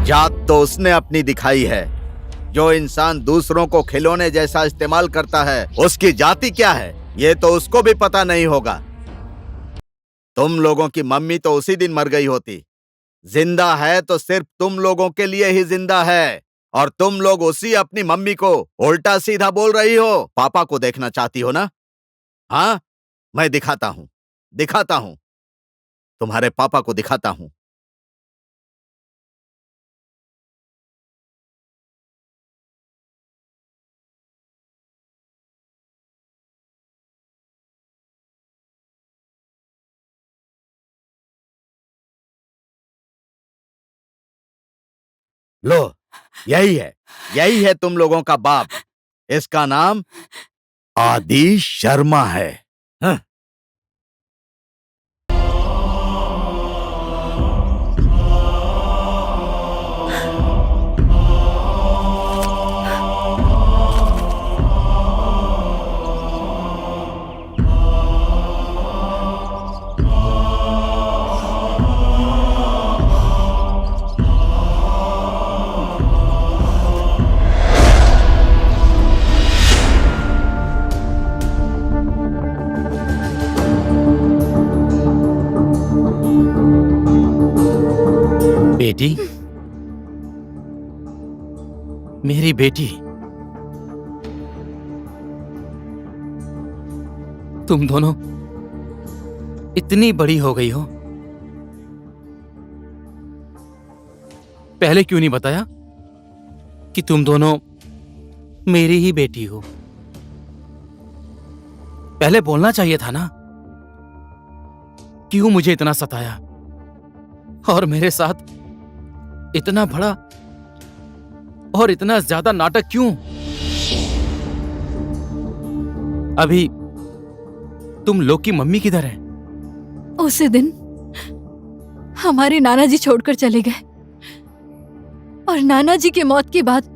जात तो उसने अपनी दिखाई है। जो इंसान दूसरों को खिलौने जैसा इस्तेमाल करता है, उसकी जाति क्या है ये तो उसको भी पता नहीं होगा। तुम लोगों की मम्मी तो उसी दिन मर गई होती। जिंदा है तो सिर्फ तुम लोगों के लिए ही जिंदा है, और तुम लोग उसी अपनी मम्मी को उल्टा सीधा बोल रही हो। पापा को देखना चाहती हो ना? हाँ, मैं दिखाता हूं तुम्हारे पापा को दिखाता हूं। लो, यही है तुम लोगों का बाप। इसका नाम आदि शर्मा है। हाँ। बेटी, मेरी बेटी, तुम दोनों इतनी बड़ी हो गई हो, पहले क्यों नहीं बताया कि तुम दोनों मेरी ही बेटी हो? पहले बोलना चाहिए था ना। क्यों मुझे इतना सताया और मेरे साथ इतना बड़ा और इतना ज्यादा नाटक क्यों? अभी तुम लोग की मम्मी किधर है? उसी दिन हमारे नाना जी छोड़कर चले गए और नाना जी की मौत के बाद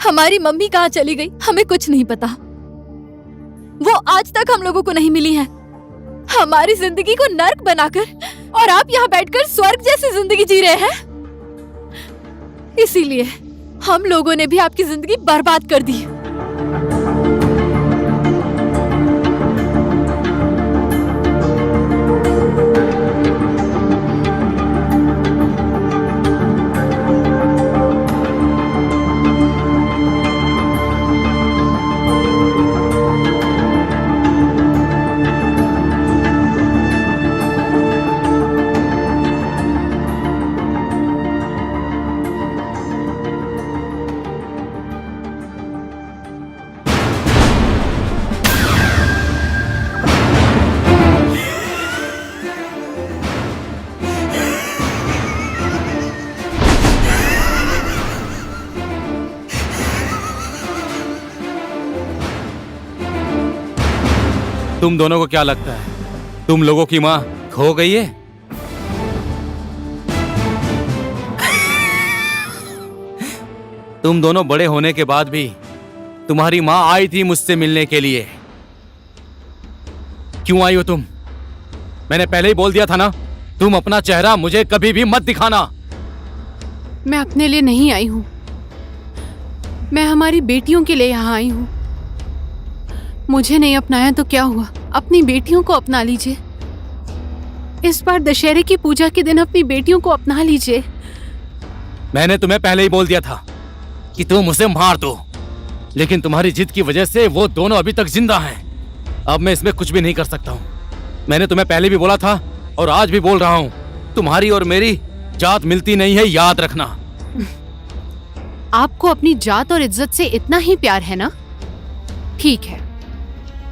हमारी मम्मी कहाँ चली गई हमें कुछ नहीं पता। वो आज तक हम लोगों को नहीं मिली है। हमारी जिंदगी को नर्क बनाकर और आप यहाँ बैठकर स्वर्ग जैसी जिंदगी जी रहे हैं। इसीलिए हम लोगों ने भी आपकी जिंदगी बर्बाद कर दी। तुम दोनों को क्या लगता है तुम लोगों की मां खो गई है? तुम दोनों बड़े होने के बाद भी तुम्हारी मां आई थी मुझसे मिलने के लिए। क्यों आई हो तुम? मैंने पहले ही बोल दिया था ना, तुम अपना चेहरा मुझे कभी भी मत दिखाना। मैं अपने लिए नहीं आई हूँ, मैं हमारी बेटियों के लिए यहाँ आई हूँ। मुझे नहीं अपनाया तो क्या हुआ, अपनी बेटियों को अपना लीजिए। इस बार दशहरे की पूजा के दिन अपनी बेटियों को अपना लीजिए। मैंने तुम्हें पहले ही बोल दिया था कि तुम उसे मार दो, लेकिन तुम्हारी जिद की वजह से वो दोनों अभी तक जिंदा हैं। अब मैं इसमें कुछ भी नहीं कर सकता हूँ। मैंने तुम्हें पहले भी बोला था और आज भी बोल रहा हूँ, तुम्हारी और मेरी जात मिलती नहीं है, याद रखना। आपको अपनी जात और इज्जत से इतना ही प्यार है ना? ठीक है,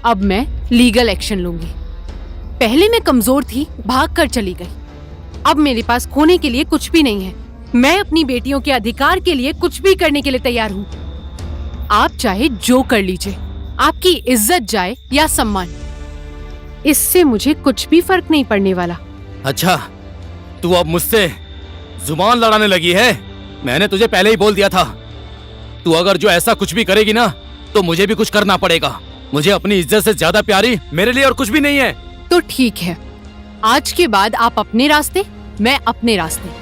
अब मैं लीगल एक्शन लूंगी। पहले मैं कमजोर थी, भाग कर चली गई। अब मेरे पास खोने के लिए कुछ भी नहीं है। मैं अपनी बेटियों के अधिकार के लिए कुछ भी करने के लिए तैयार हूँ। आप चाहे जो कर लीजिए, आपकी इज्जत जाए या सम्मान, इससे मुझे कुछ भी फर्क नहीं पड़ने वाला। अच्छा, तू अब मुझसे जुबान लड़ाने लगी है? मैंने तुझे पहले ही बोल दिया था, तू अगर जो ऐसा कुछ भी करेगी ना तो मुझे भी कुछ करना पड़ेगा। मुझे अपनी इज्जत से ज्यादा प्यारी मेरे लिए और कुछ भी नहीं है। तो ठीक है, आज के बाद आप अपने रास्ते, मैं अपने रास्ते।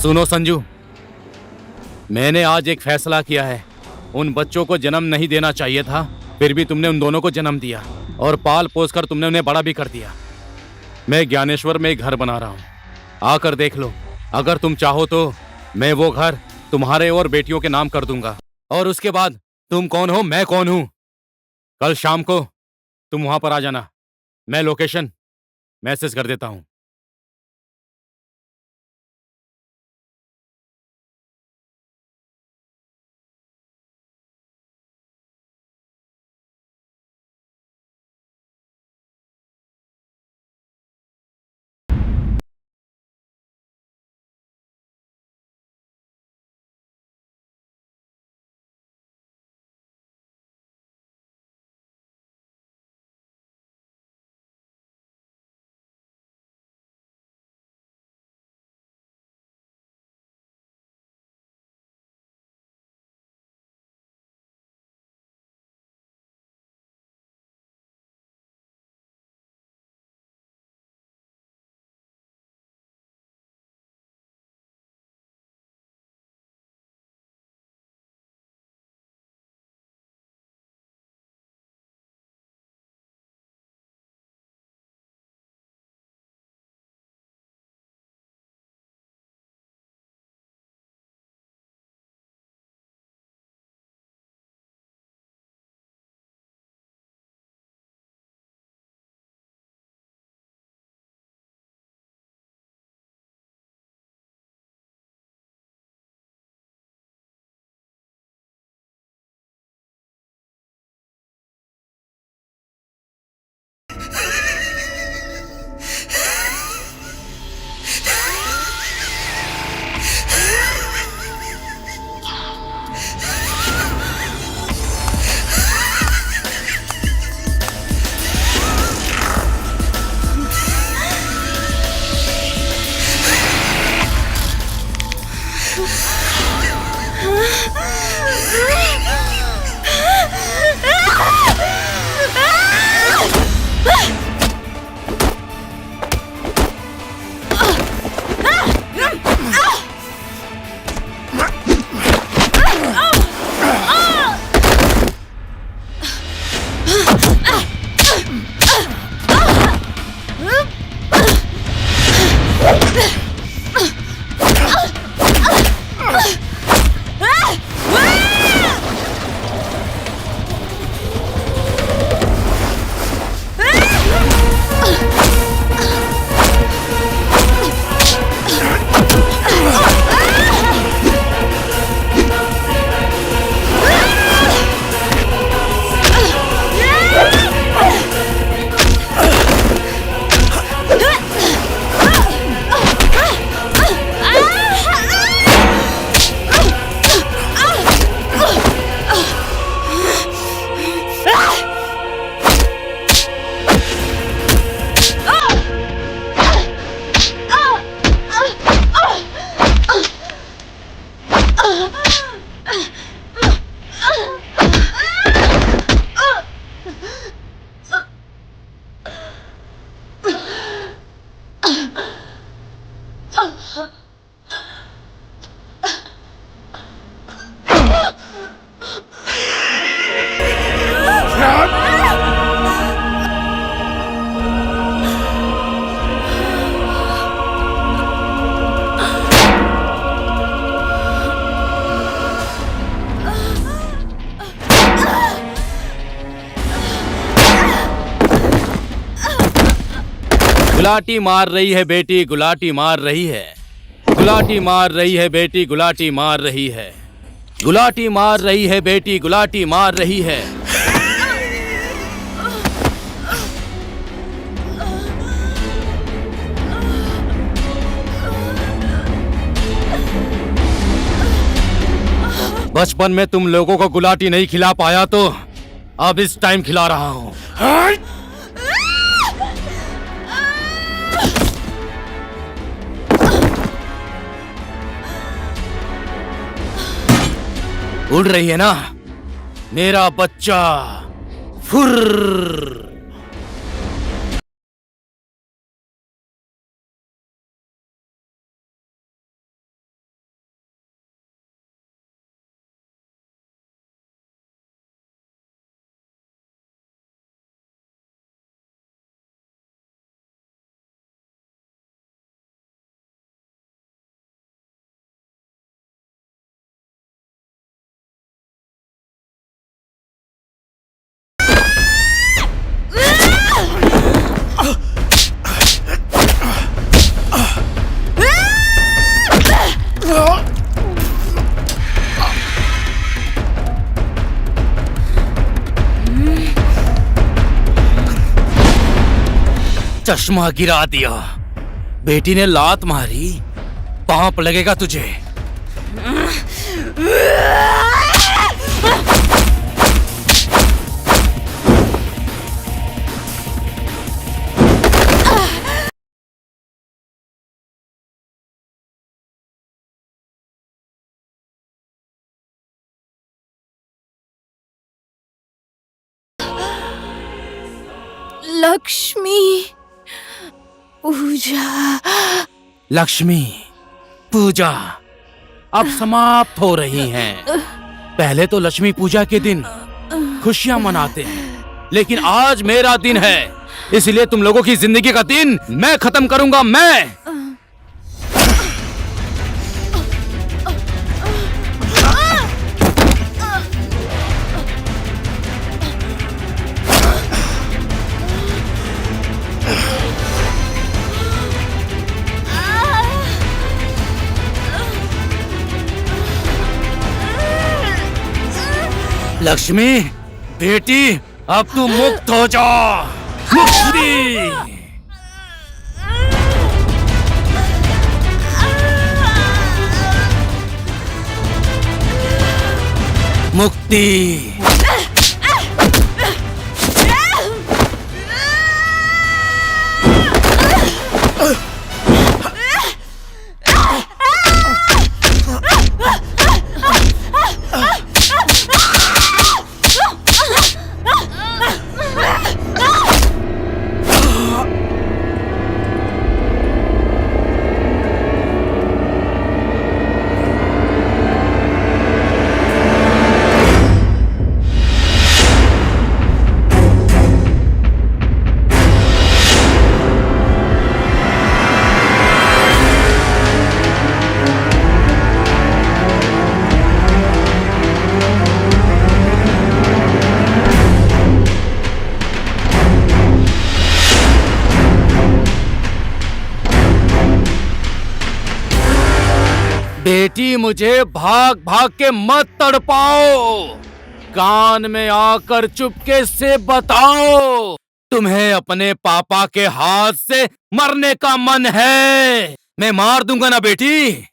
सुनो संजू, मैंने आज एक फैसला किया है। उन बच्चों को जन्म नहीं देना चाहिए था, फिर भी तुमने उन दोनों को जन्म दिया और पाल पोस कर तुमने उन्हें बड़ा भी कर दिया। मैं ज्ञानेश्वर में एक घर बना रहा हूँ, आकर देख लो। अगर तुम चाहो तो मैं वो घर तुम्हारे और बेटियों के नाम कर दूंगा, और उसके बाद तुम कौन हो मैं कौन हूं, कल शाम को तुम वहां पर आ जाना। मैं लोकेशन मैसेज कर देता हूं। गुलाटी मार रही है बेटी, गुलाटी मार रही है, गुलाटी मार रही है बेटी, गुलाटी मार रही है, गुलाटी मार रही है बेटी, गुलाटी मार रही है। बचपन में तुम लोगों को गुलाटी नहीं खिला पाया तो अब इस टाइम खिला रहा हूं। उड़ रही है ना मेरा बच्चा, फुर्र। चश्मा गिरा दिया। बेटी ने लात मारी, पाप लगेगा तुझे। लक्ष्मी पूजा। लक्ष्मी पूजा अब समाप्त हो रही है। पहले तो लक्ष्मी पूजा के दिन खुशियां मनाते हैं, लेकिन आज मेरा दिन है, इसलिए तुम लोगों की जिंदगी का दिन मैं खत्म करूंगा। मैं लक्ष्मी बेटी अब तू मुक्त हो जा। मुक्ति मुक्ति। बेटी मुझे भाग भाग के मत तड़पाओ, कान में आकर चुपके से बताओ तुम्हें अपने पापा के हाथ से मरने का मन है। मैं मार दूंगा ना बेटी।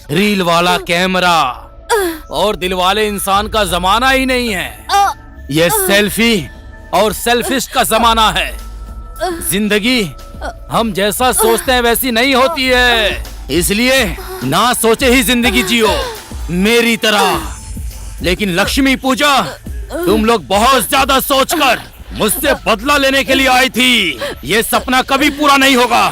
रील वाला कैमरा और दिल वाले इंसान का जमाना ही नहीं है। ये सेल्फी और सेल्फिश का जमाना है। जिंदगी हम जैसा सोचते हैं वैसी नहीं होती है, इसलिए ना सोचे ही जिंदगी जियो मेरी तरह। लेकिन लक्ष्मी पूजा तुम लोग बहुत ज्यादा सोचकर मुझसे बदला लेने के लिए आई थी। ये सपना कभी पूरा नहीं होगा।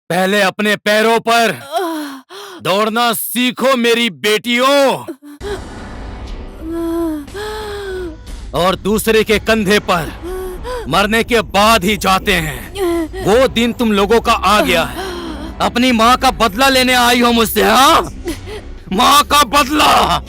पहले अपने पैरों पर दौड़ना सीखो मेरी बेटियों, और दूसरे के कंधे पर मरने के बाद ही जाते हैं। वो दिन तुम लोगों का आ गया है। अपनी माँ का बदला लेने आई हो मुझसे, हाँ? माँ का बदला।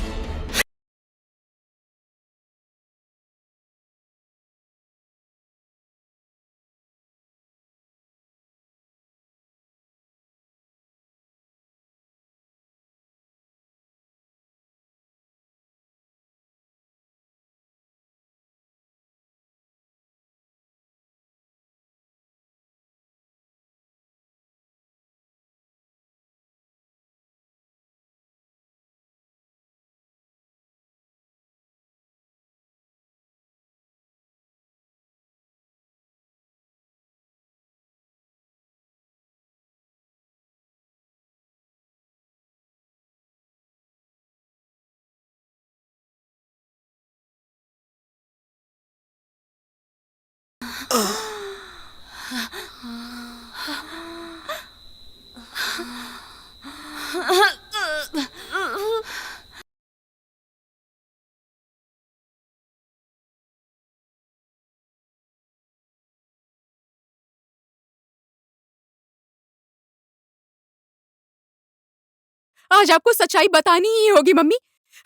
आज आपको सच्चाई बतानी ही होगी मम्मी।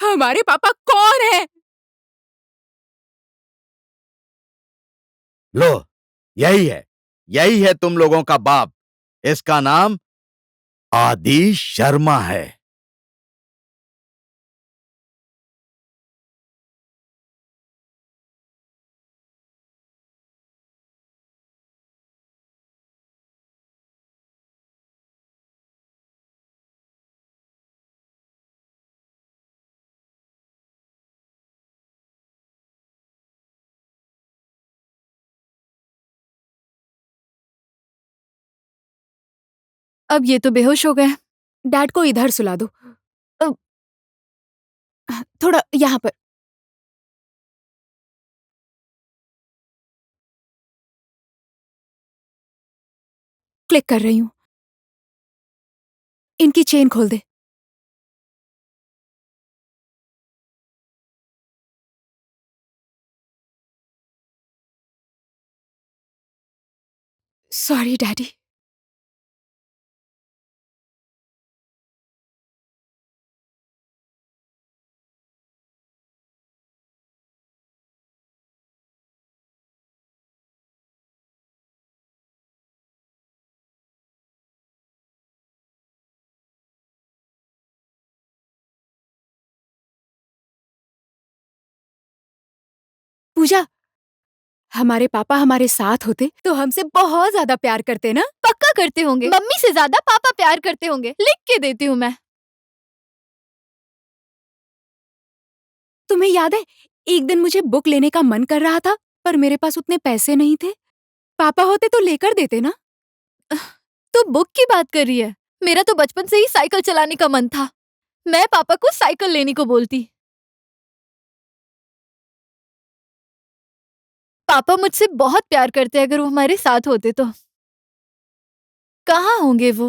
हमारे पापा कौन है? लो, यही है तुम लोगों का बाप। इसका नाम आदि शर्मा है। अब ये तो बेहोश हो गए। डैड को इधर सुला दो। थोड़ा यहाँ पर। क्लिक कर रही हूँ। इनकी चेन खोल दे। Sorry daddy. पूजा, हमारे पापा हमारे साथ होते तो हमसे बहुत ज्यादा प्यार करते ना। पक्का करते होंगे। मम्मी से ज्यादा पापा प्यार करते होंगे। लिख के देती हूँ मैं। तुम्हें याद है एक दिन मुझे बुक लेने का मन कर रहा था पर मेरे पास उतने पैसे नहीं थे। पापा होते तो लेकर देते ना। तू बुक की बात कर रही है? मेरा तो बचपन से ही साइकिल चलाने का मन था। मैं पापा को साइकिल लेने को बोलती। पापा मुझसे बहुत प्यार करते अगर वो हमारे साथ होते तो। कहाँ होंगे वो?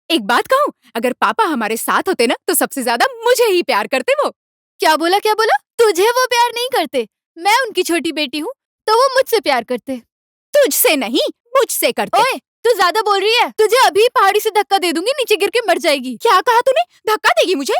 एक बात कहूँ, अगर पापा हमारे साथ होते ना तो सबसे ज्यादा मुझे ही प्यार करते वो। क्या बोला क्या बोला? तुझे वो प्यार नहीं करते। मैं उनकी छोटी बेटी हूँ तो वो मुझसे प्यार करते। तुझसे नहीं मुझसे करते। ओए, तू ज्यादा बोल रही है। तुझे अभी पहाड़ी से धक्का दे दूंगी, नीचे गिर के मर जाएगी। क्या कहा तूने? धक्का देगी मुझे?